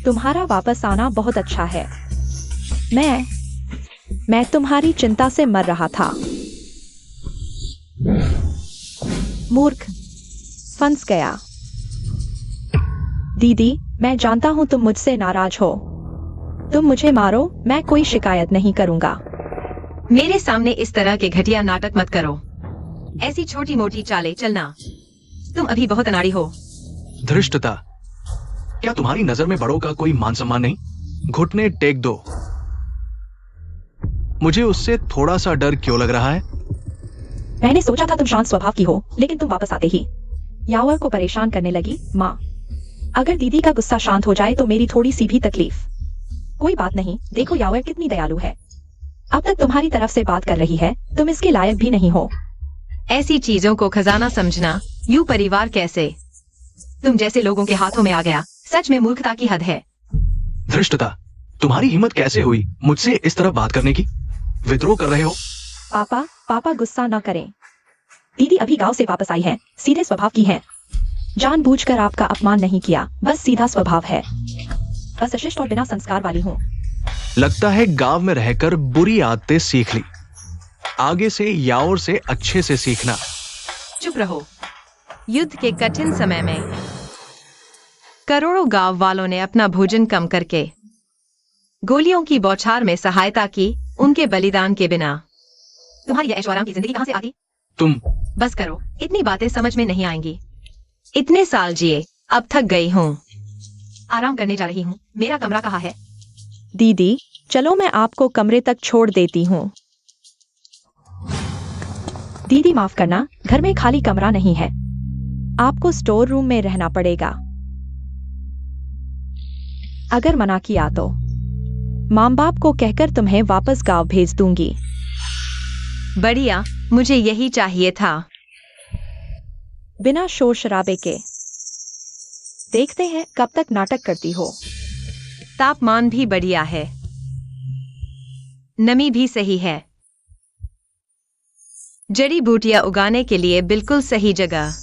तुम्हारा वापस आना बहुत अच्छा है। मैं तुम्हारी चिंता से मर रहा था। मूर्ख, फंस गया। दीदी, मैं जानता हूं तुम मुझसे नाराज हो। तुम मुझे मारो, मैं कोई शिकायत नहीं करूंगा। मेरे सामने इस तरह के घटिया नाटक मत करो। ऐसी छोटी मोटी चालें चलना। तुम अभी बहुत अनाड़ी हो। धृष्टता, क्या तुम्हारी नजर में बड़ों का कोई मान सम्मान नहीं? घुटने टेक दो। मुझे उससे थोड़ा सा डर क्यों लग रहा है? मैंने सोचा था तुम शांत स्वभाव की हो, लेकिन तुम वापस आते ही यावर को परेशान करने लगी। माँ, अगर दीदी का गुस्सा शांत हो जाए तो मेरी थोड़ी सी भी तकलीफ। कोई बात नहीं, देखो यावर कितनी दयालु है। अब तक तुम्हारी तरफ से बात कर रही है, तुम इसके लायक भी नहीं हो। ऐसी चीजों को खजाना समझना, यूं परिवार कैसे तुम जैसे लोगों के हाथों में आ गया, सच में मूर्खता की हद है। धृष्टता, तुम्हारी हिम्मत कैसे हुई मुझसे इस तरह बात करने की? विद्रोह कर रहे हो? पापा गुस्सा न करें। दीदी अभी गांव से वापस आई है, सीधे स्वभाव की है। जानबूझकर आपका अपमान नहीं किया, बस सीधा स्वभाव है। बस अशिष्ट और बिना संस्कार वाली हूँ। लगता है गांव में रहकर बुरी आदतें सीख ली। आगे से यावर से अच्छे से सीखना। चुप रहो। युद्ध के कठिन समय में करोड़ों गांव वालों ने अपना भोजन कम करके गोलियों की बौछार में सहायता की, उनके बलिदान के बिना। तुम्हारी ऐशो आराम की जिंदगी कहां से आती? तुम बस करो, इतनी बातें समझ में नहीं आएंगी। इतने साल जिए, अब थक गई हूँ। आराम करने जा रही हूँ। मेरा कमरा कहाँ है? दीदी, चलो मैं आपको कमरे तक छोड़ देती हूँ। दीदी माफ करना, घर में खाली कमरा नहीं है। आपको स्टोर रूम में रहना पड़ेगा। अगर मना किया तो माँ बाप को कहकर तुम्हें वापस गांव भेज दूंगी। बढ़िया, मुझे यही चाहिए था। बिना शोर शराबे के। देखते हैं कब तक नाटक करती हो। तापमान भी बढ़िया है, नमी भी सही है। जड़ी बूटियां उगाने के लिए बिल्कुल सही जगह।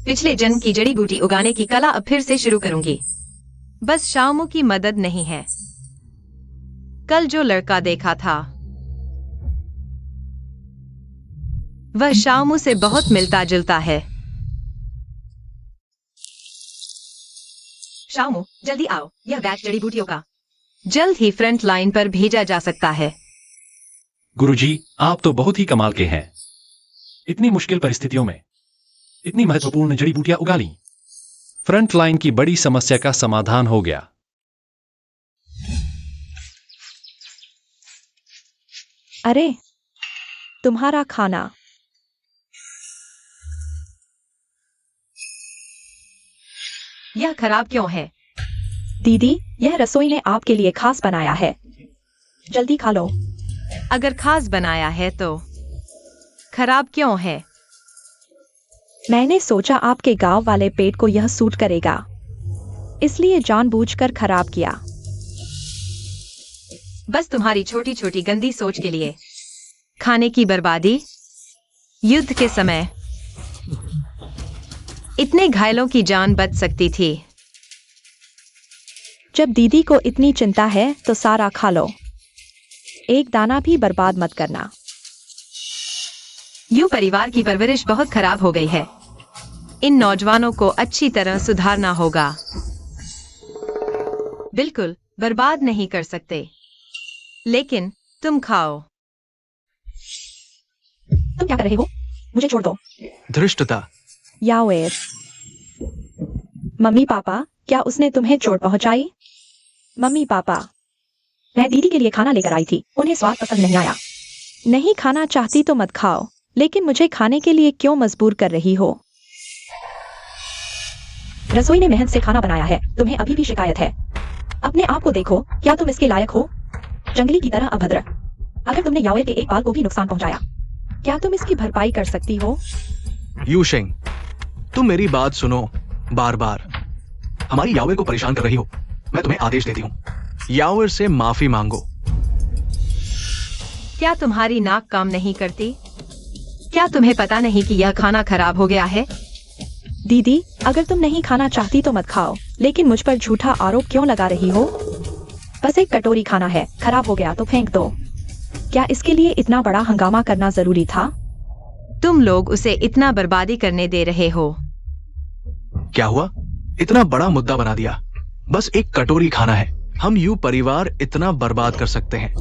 पिछले जन्म की जड़ी बूटी उगाने की कला अब फिर से शुरू करूंगी। बस शाओमू की मदद नहीं है। कल जो लड़का देखा था वह शाओमू से बहुत मिलता जुलता है। शाओमू, जल्दी आओ, यह बैच जड़ी बूटियों का जल्द ही फ्रंट लाइन पर भेजा जा सकता है। गुरुजी, आप तो बहुत ही कमाल के हैं। इतनी मुश्किल परिस्थितियों में इतनी महत्वपूर्ण जड़ी बूटियां उगा ली। फ्रंट लाइन की बड़ी समस्या का समाधान हो गया। अरे, तुम्हारा खाना। यह खराब क्यों है? दीदी, यह रसोई ने आपके लिए खास बनाया है। जल्दी खा लो। अगर खास बनाया है तो खराब क्यों है? मैंने सोचा आपके गांव वाले पेट को यह सूट करेगा, इसलिए जानबूझकर खराब किया। बस तुम्हारी छोटी छोटी गंदी सोच के लिए खाने की बर्बादी। युद्ध के समय इतने घायलों की जान बच सकती थी। जब दीदी को इतनी चिंता है तो सारा खा लो। एक दाना भी बर्बाद मत करना। यूं परिवार की परवरिश बहुत खराब हो गई है। इन नौजवानों को अच्छी तरह सुधारना होगा। बिल्कुल बर्बाद नहीं कर सकते, लेकिन तुम खाओ। तुम क्या कर रहे हो? मुझे छोड़ दो। धृष्टता, यावेर, मम्मी पापा, क्या उसने तुम्हें चोट पहुंचाई? मम्मी पापा, मैं दीदी के लिए खाना लेकर आई थी, उन्हें स्वाद पसंद नहीं आया। नहीं खाना चाहती तो मत खाओ, लेकिन मुझे खाने के लिए क्यों मजबूर कर रही हो? रसोई ने मेहनत से खाना बनाया है, तुम्हें अभी भी शिकायत है। अपने आप को देखो, क्या तुम इसके लायक हो? जंगली की तरह अभद्र। अगर तुमने यावेर के एक बाल को भी नुकसान पहुंचाया, क्या तुम इसकी भरपाई कर सकती हो? यूशेंग, तुम मेरी बात सुनो। बार बार हमारी यावेर को परेशान कर रही हो। मैं तुम्हें आदेश देती हूँ, यावेर से माफी मांगो। क्या तुम्हारी नाक काम नहीं करती? क्या तुम्हें पता नहीं कि यह खाना खराब हो गया है? दीदी, अगर तुम नहीं खाना चाहती तो मत खाओ, लेकिन मुझ पर झूठा आरोप क्यों लगा रही हो? बस एक कटोरी खाना है, खराब हो गया तो फेंक दो। क्या इसके लिए इतना बड़ा हंगामा करना जरूरी था? तुम लोग उसे इतना बर्बादी करने दे रहे हो। क्या हुआ? इतना बड़ा मुद्दा बना दिया। बस एक कटोरी खाना है, हम यू परिवार इतना बर्बाद कर सकते हैं?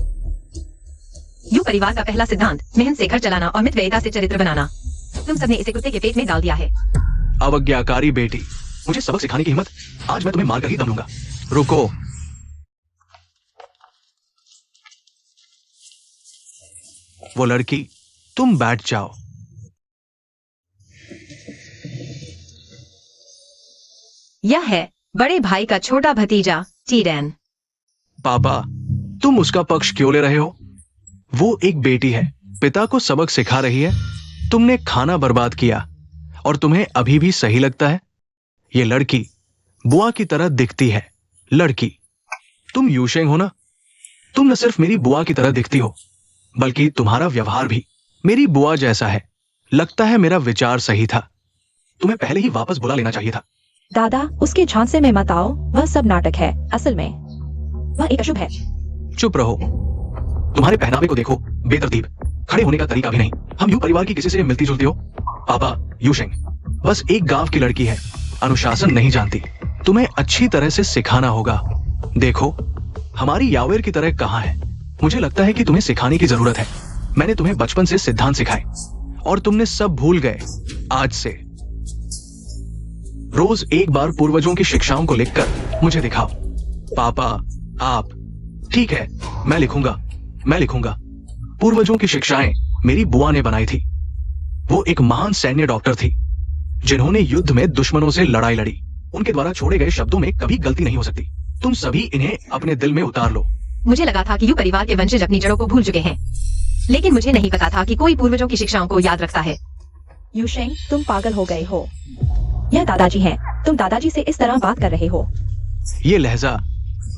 यू परिवार का पहला सिद्धांत मेहनत से घर चलाना और मितव्ययिता से चरित्र बनाना। तुम सबने इसे कुत्ते के पेट में डाल दिया है। अवज्ञाकारी बेटी, मुझे सबक सिखाने की हिम्मत? आज मैं तुम्हें मारकर ही दम लूंगा। रुको। वो लड़की, तुम बैठ जाओ। यह है बड़े भाई का छोटा भतीजा टीरैन। पापा, तुम उसका पक्ष क्यों ले रहे हो? वो एक बेटी है, पिता को सबक सिखा रही है। तुमने खाना बर्बाद किया और तुम्हें अभी भी सही लगता है? ये लड़की बुआ की तरह दिखती है। लड़की, तुम यूशेंग हो ना? तुम न सिर्फ मेरी बुआ की तरह दिखती हो, बल्कि तुम्हारा व्यवहार भी मेरी बुआ जैसा है। लगता है मेरा विचार सही था। तुम्हें पहले ही वापस बुला लेना चाहिए था। दादा, उसके झांसे में मत आओ, वह सब नाटक है। असल में वह एक अशुभ है। चुप रहो। तुम्हारे पहनावे को देखो, बेतरतीब, खड़े होने का तरीका भी नहीं। हम यू परिवार की किसी से मिलती जुलती हो? पापा, यूशेंग बस एक गांव की लड़की है, अनुशासन नहीं जानती। तुम्हें अच्छी तरह से सिखाना होगा। देखो, हमारी यावेर की तरह कहाँ है। मुझे लगता है कि तुम्हें सिखाने की जरूरत है। मैंने तुम्हें बचपन से सिद्धांत सिखाए और तुमने सब भूल गए। आज से रोज एक बार पूर्वजों की शिक्षाओं को लिखकर मुझे दिखाओ। पापा, आप। ठीक है, मैं लिखूंगा। पूर्वजों की शिक्षाएं मेरी बुआ ने बनाई थी। वो एक महान सैन्य डॉक्टर थी, जिन्होंने युद्ध में दुश्मनों से लड़ाई लड़ी। उनके द्वारा छोड़े गए शब्दों में कभी गलती नहीं हो सकती। तुम सभी इन्हें अपने दिल में उतार लो। मुझे लगा था कि यू परिवार के वंशज अपनी जड़ों को भूल चुके हैं, लेकिन मुझे नहीं पता था कि कोई पूर्वजों की शिक्षाओं को याद रखता है। यूशेंग, तुम पागल हो गए हो। यह दादाजी हैं। तुम दादाजी से इस तरह बात कर रहे हो। ये लहजा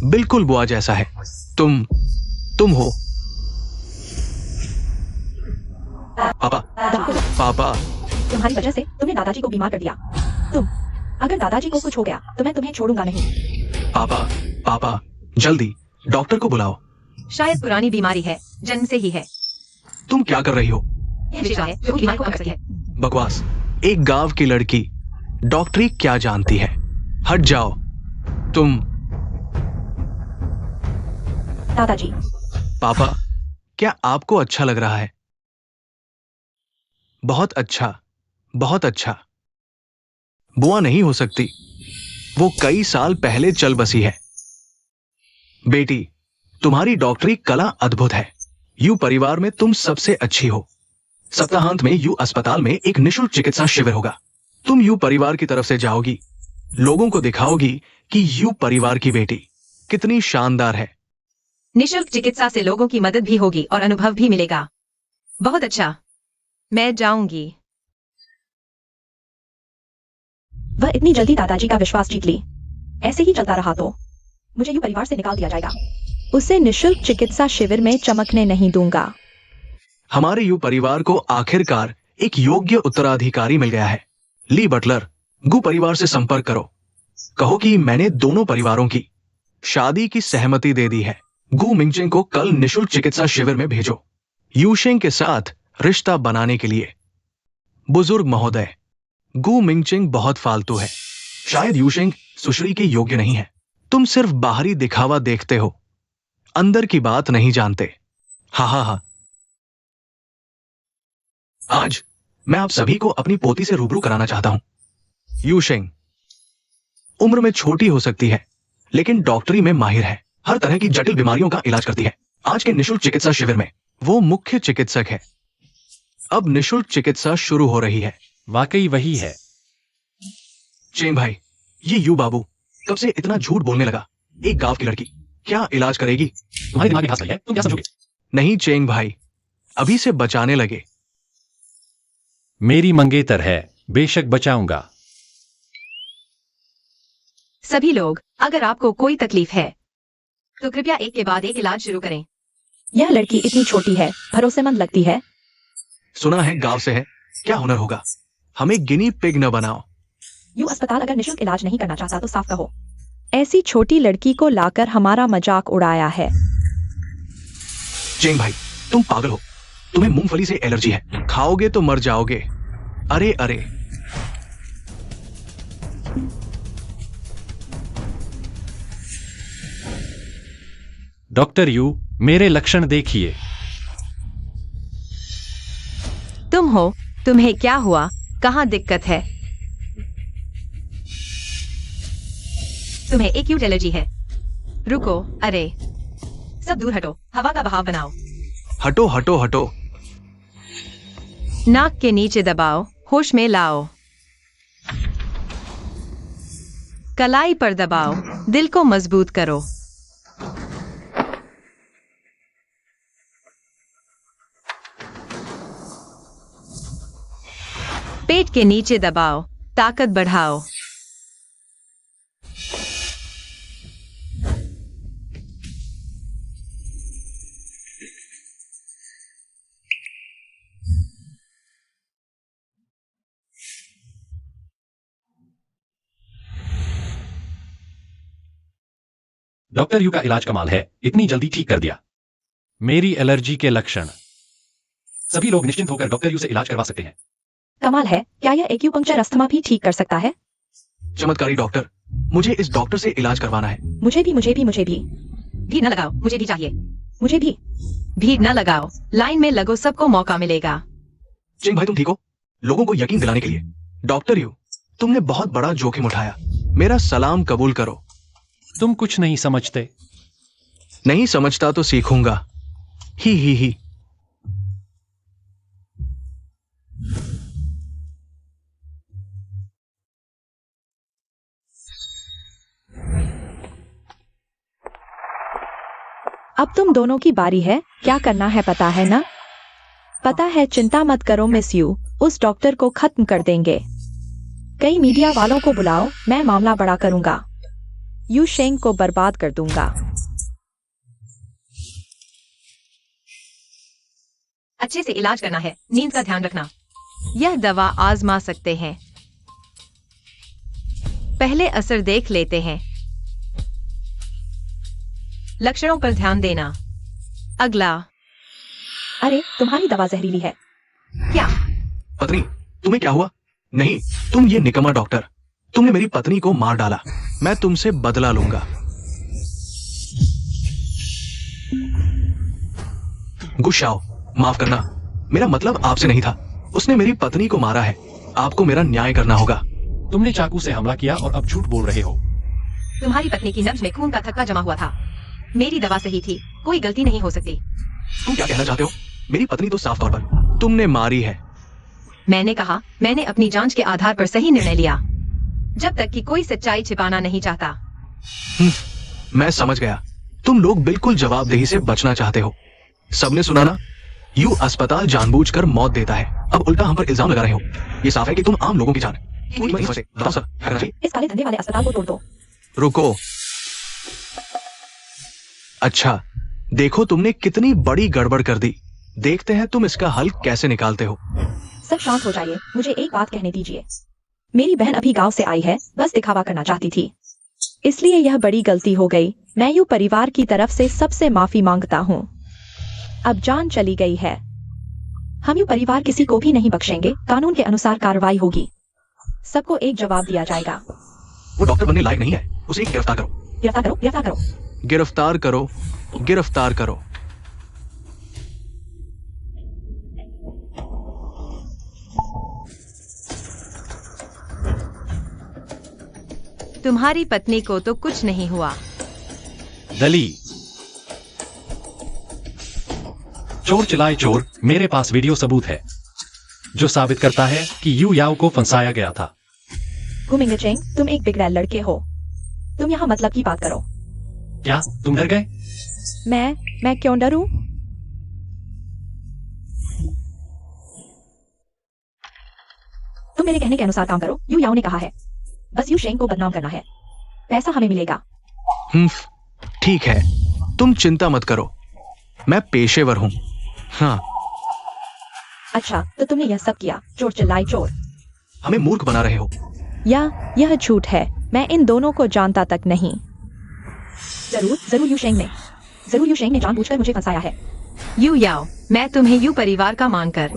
बिल्कुल बुआ जैसा है। तुम हो। पापा, तुम्हारी वजह से तुमने दादाजी को बीमार कर दिया। अगर दादाजी को कुछ हो गया तो मैं तुम्हें छोड़ूंगा नहीं। पापा, जल्दी डॉक्टर को बुलाओ। शायद पुरानी बीमारी है, जन्म से ही है। तुम क्या कर रही हो? यह विषय है जो बीमारी को कम करती है। बकवास। एक गांव की लड़की डॉक्टरी क्या जानती है? हट जाओ। तुम। दादाजी। पापा, क्या आपको अच्छा लग रहा है? बहुत अच्छा, बहुत अच्छा। बुआ नहीं हो सकती, वो कई साल पहले चल बसी है। बेटी, तुम्हारी डॉक्टरी कला अद्भुत है। यू परिवार में तुम सबसे अच्छी हो। सप्ताहांत में यू अस्पताल में एक निःशुल्क चिकित्सा शिविर होगा। तुम यू परिवार की तरफ से जाओगी, लोगों को दिखाओगी कि यू परिवार की बेटी कितनी शानदार है। निःशुल्क चिकित्सा से लोगों की मदद भी होगी और अनुभव भी मिलेगा। बहुत अच्छा, मैं जाऊंगी। वह इतनी जल्दी दादाजी का विश्वास जीत ली। ऐसे ही चलता रहा तो मुझे यू परिवार से निकाल दिया जाएगा। उसे निःशुल्क चिकित्सा शिविर में चमकने नहीं दूंगा। हमारे यू परिवार को आखिरकार एक योग्य उत्तराधिकारी मिल गया है। ली बटलर, गु परिवार से संपर्क करो। कहो कि मैंने दोनों परिवारों की शादी की सहमति दे दी है। गु मिंगचेंग को कल निःशुल्क चिकित्सा शिविर में भेजो, यूशेंग के साथ रिश्ता बनाने के लिए। बुजुर्ग महोदय, गु मिंगचेंग बहुत फालतू है। शायद यूशेंग सुश्री के योग्य नहीं है। तुम सिर्फ बाहरी दिखावा देखते हो, अंदर की बात नहीं जानते। हा। आज मैं आप सभी को अपनी पोती से रूबरू कराना चाहता हूं। यूशेंग उम्र में छोटी हो सकती है, लेकिन डॉक्टरी में माहिर है। हर तरह की जटिल बीमारियों का इलाज करती है। आज के निःशुल्क चिकित्सा शिविर में वो मुख्य चिकित्सक है। अब निःशुल्क चिकित्सा शुरू हो रही है। वाकई वही है। चेंग भाई, ये यू बाबू कब से इतना झूठ बोलने लगा? एक गांव की लड़की क्या इलाज करेगी? तुम्हारे दिमाग में घास लगी है, तुम क्या समझोगे? नहीं चेंग भाई, अभी से बचाने लगे। मेरी मंगेतर है, बेशक बचाऊंगा। सभी लोग, अगर आपको कोई तकलीफ है तो कृपया एक के बाद एक इलाज शुरू करें। यह लड़की इतनी छोटी है, भरोसेमंद लगती है। सुना है गांव से है, क्या हुनर होगा? हमें गिनी पिग न बनाओ। यू अस्पताल अगर निःशुल्क इलाज नहीं करना चाहता तो साफ कहो। ऐसी छोटी लड़की को लाकर हमारा मजाक उड़ाया है। चेंग भाई, तुम पागल हो। तुम्हें मूंगफली से एलर्जी है, खाओगे तो मर जाओगे। अरे अरे, डॉक्टर यू, मेरे लक्षण देखिए। तुम हो? तुम्हें क्या हुआ? कहाँ दिक्कत है? तुम्हें एक्यूट एलर्जी है। रुको, अरे सब दूर हटो, हवा का बहाव बनाओ। हटो हटो हटो। नाक के नीचे दबाओ, होश में लाओ। कलाई पर दबाओ, दिल को मजबूत करो। पेट के नीचे दबाओ, ताकत बढ़ाओ। डॉक्टर यू का इलाज कमाल है, इतनी जल्दी ठीक कर दिया। मेरी एलर्जी के लक्षण। सभी लोग निश्चिंत होकर डॉक्टर यू से इलाज करवा सकते हैं। कमाल है, क्या यह एक्यूपंक्चर अस्थमा भी ठीक कर सकता है? चमत्कारी डॉक्टर, मुझे इस डॉक्टर से इलाज करवाना है। मुझे भी। भीड़ न लगाओ, मुझे भी चाहिए। मुझे भी। भीड़ न लगाओ, लाइन में लगो, सबको मौका मिलेगा। चेंग भाई, तुम ठीक हो? लोगों को यकीन दिलाने के लिए। डॉक्टर यू, तुमने बहुत बड़ा जोखिम उठाया। मेरा सलाम कबूल करो। तुम कुछ नहीं समझते। नहीं समझता तो सीखूंगा। ही। अब तुम दोनों की बारी है। क्या करना है पता है ना? पता है, चिंता मत करो मिस यू, उस डॉक्टर को खत्म कर देंगे। कई मीडिया वालों को बुलाओ, मैं मामला बड़ा करूंगा। यू शेंग को बर्बाद कर दूंगा। अच्छे से इलाज करना है, नींद का ध्यान रखना। यह दवा आजमा सकते हैं। पहले असर देख लेते हैं। लक्षणों पर ध्यान देना। अगला। अरे, तुम्हारी दवा जहरीली है। क्या? पत्नी, तुम्हें क्या हुआ? नहीं, तुम ये निकम्मा डॉक्टर, तुमने मेरी पत्नी को मार डाला। मैं तुमसे बदला लूंगा। गुस्साओ, माफ करना, मेरा मतलब आपसे नहीं था। उसने मेरी पत्नी को मारा है। आपको मेरा न्याय करना होगा। तुमने चाकू से हमला किया और अब झूठ बोल रहे हो। तुम्हारी पत्नी की नब्ज में खून का थक्का जमा हुआ था। मेरी दवा सही थी, कोई गलती नहीं हो सकती। तुम क्या कहना चाहते हो? मेरी पत्नी तो साफ तौर पर तुमने मारी है। मैंने कहा, मैंने अपनी जांच के आधार पर सही निर्णय लिया, जब तक कि कोई सच्चाई छिपाना नहीं चाहता। मैं समझ गया। तुम लोग बिल्कुल जवाबदेही से बचना चाहते हो। सबने सुना ना? यू अस्पताल जानबूझकर मौत देता है, अब उल्टा हम पर इल्जाम लगा रहे हो। ये साफ है कि तुम आम लोगों की जान पूरी नहीं समझते। बताओ सर, क्या करना चाहिए? इस काले धंधे वाले अस्पताल को तोड़ दो। रुको। अच्छा, देखो तुमने कितनी बड़ी गड़बड़ कर दी। देखते हैं तुम इसका हल कैसे निकालते हो। सब शांत हो जाइए, मुझे एक बात कहने दीजिए। मेरी बहन अभी गांव से आई है, बस दिखावा करना चाहती थी, इसलिए यह बड़ी गलती हो गई। मैं यू परिवार की तरफ से सबसे माफी मांगता हूँ। अब जान चली गई है। हम यू परिवार किसी को भी नहीं बख्शेंगे। कानून के अनुसार कार्रवाई होगी। सबको एक जवाब दिया जाएगा। वो डॉक्टर बनने लायक नहीं है, उसे गिरफ्तार करो। गिरफ्तार करो, गिरफ्तार करो। गिरफ्तार करो, गिरफ्तार करो। तुम्हारी पत्नी को तो कुछ नहीं हुआ। दली चोर चिल्लाए चोर। मेरे पास वीडियो सबूत है जो साबित करता है कि यू याओ को फंसाया गया था। घूमेंगे चेंग, तुम एक बिगड़ैल लड़के हो। तुम यहाँ मतलब की बात करो। क्या तुम डर गए? मैं क्यों डरूं? तुम मेरे कहने के अनुसार काम करो। यू याओ ने कहा है, बस यू शेंग को बदनाम करना है। पैसा हमें मिलेगा। ठीक है, तुम चिंता मत करो, मैं पेशेवर हूँ। हाँ। अच्छा, तो तुमने यह सब किया? चोर चिल्लाए चोर। हमें मूर्ख बना रहे हो। यह झूठ है। मैं इन दोनों को जानता तक नहीं। जरूर यू शेंग ने जानबूझकर मुझे फंसाया है। यू याओ, मैं तुम्हें यू परिवार का मानकर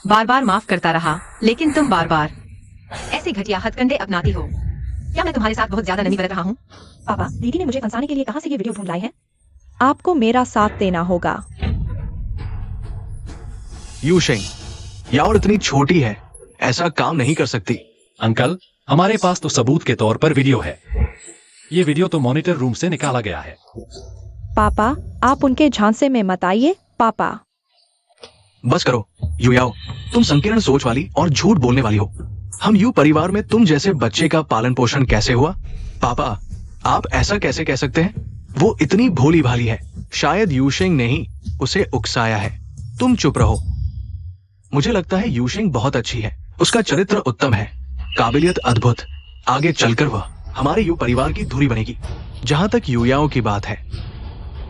बार बार माफ करता रहा, लेकिन तुम बार बार ऐसे घटिया हथकंडे अपनाती हो। क्या मैं तुम्हारे साथ बहुत ज्यादा नमी बरत रहा हूँ? पापा, दीदी ने मुझे फंसाने के लिए कहां से ये वीडियो ढूंढ लाई है? आपको मेरा साथ देना होगा। यूशेंग, याओ इतनी छोटी है, ऐसा काम नहीं कर सकती। अंकल, हमारे पास तो सबूत के तौर पर वीडियो है। ये वीडियो तो मॉनिटर रूम से निकाला गया है। पापा, आप उनके झांसे में मत आइए। पापा, बस करो यू याओ, तुम संकीर्ण सोच वाली और झूठ बोलने वाली हो। हम यू परिवार में तुम जैसे बच्चे का पालन पोषण कैसे हुआ? पापा, आप ऐसा कैसे कह सकते हैं? वो इतनी भोली भाली है, शायद यूशेंग ने ही उसे उकसाया है। तुम चुप रहो। मुझे लगता है यूशेंग बहुत अच्छी है, उसका चरित्र उत्तम है, काबिलियत अद्भुत। आगे चलकर वह हमारे यू परिवार की धुरी बनेगी। जहां तक यूयाओ की बात है,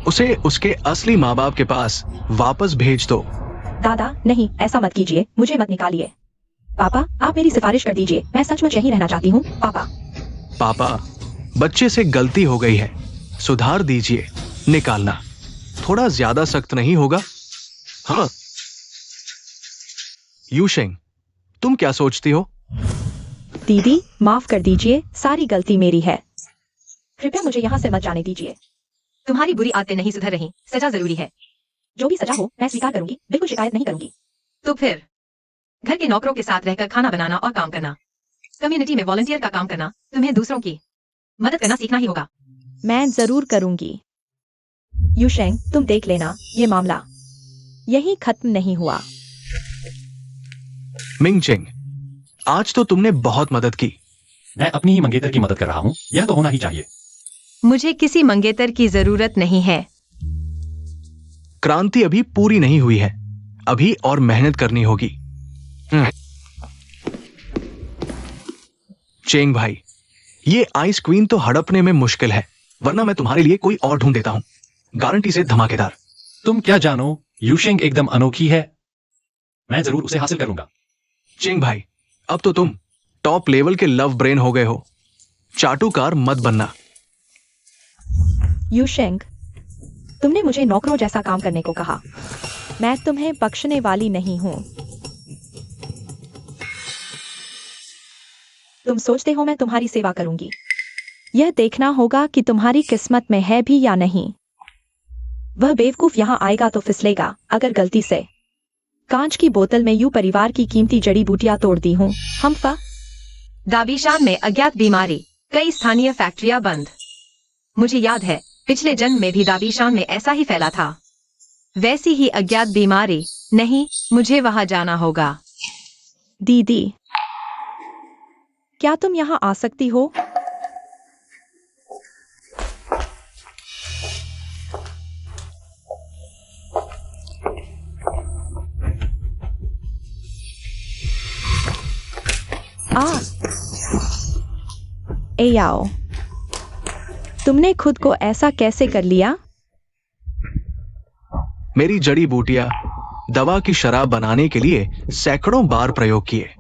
उसे उसके असली माँ बाप के पास वापस भेज दो। दादा नहीं, ऐसा मत कीजिए, मुझे मत निकालिए। पापा, आप मेरी सिफारिश कर दीजिए, मैं सचमुच यहीं रहना चाहती हूँ। पापा, बच्चे से गलती हो गई है, सुधार दीजिए। निकालना थोड़ा ज्यादा सख्त नहीं होगा? हाँ। यूशेंग, तुम क्या सोचती हो? दीदी, माफ कर दीजिए, सारी गलती मेरी है। कृपया मुझे यहाँ से मत जाने दीजिए। तुम्हारी बुरी आदतें नहीं सुधर रही, सजा जरूरी है। जो भी सजा हो मैं स्वीकार करूंगी, बिल्कुल शिकायत नहीं करूंगी। तो फिर घर के नौकरों के साथ रहकर खाना बनाना और काम करना, कम्युनिटी में वॉलंटियर का काम करना, तुम्हें दूसरों की मदद करना सीखना ही होगा। मैं जरूर करूंगी। यूशेंग, तुम देख लेना, ये मामला यही खत्म नहीं हुआ। मिंगचेंग, आज तो तुमने बहुत मदद की। मैं अपनी ही मंगेतर की मदद कर रहा हूँ, यह तो होना ही चाहिए। मुझे किसी मंगेतर की जरूरत नहीं है। क्रांति अभी पूरी नहीं हुई है, अभी और मेहनत करनी होगी। चेंग भाई, ये आइस क्वीन तो हड़पने में मुश्किल है, वरना मैं तुम्हारे लिए कोई और ढूंढ देता हूं, गारंटी से धमाकेदार। तुम क्या जानो, यूशेंग एकदम अनोखी है, मैं जरूर उसे हासिल करूंगा। चेंग भाई, अब तो तुम टॉप लेवल के लव ब्रेन हो गए हो, चाटुकार मत बनना। यूशेंग, तुमने मुझे नौकरों जैसा काम करने को कहा, मैं तुम्हें बख्शने वाली नहीं हूं। तुम सोचते हो मैं तुम्हारी सेवा करूंगी? यह देखना होगा कि तुम्हारी किस्मत में है भी या नहीं। वह बेवकूफ यहां आएगा तो फिसलेगा अगर गलती से कांच की बोतल में यू परिवार की कीमती जड़ी बूटियां तोड़ दी हूं। हम दाबीशान में अज्ञात बीमारी, कई स्थानीय फैक्ट्रियां बंद। मुझे याद है पिछले जन्म में भी दाबीशान में ऐसा ही फैला था, वैसी ही अज्ञात बीमारी। नहीं, मुझे वहां जाना होगा। दीदी, क्या तुम यहां आ सकती हो? ए याओ, तुमने खुद को ऐसा कैसे कर लिया? मेरी जड़ी बूटियां दवा की शराब बनाने के लिए सैकड़ों बार प्रयोग किए,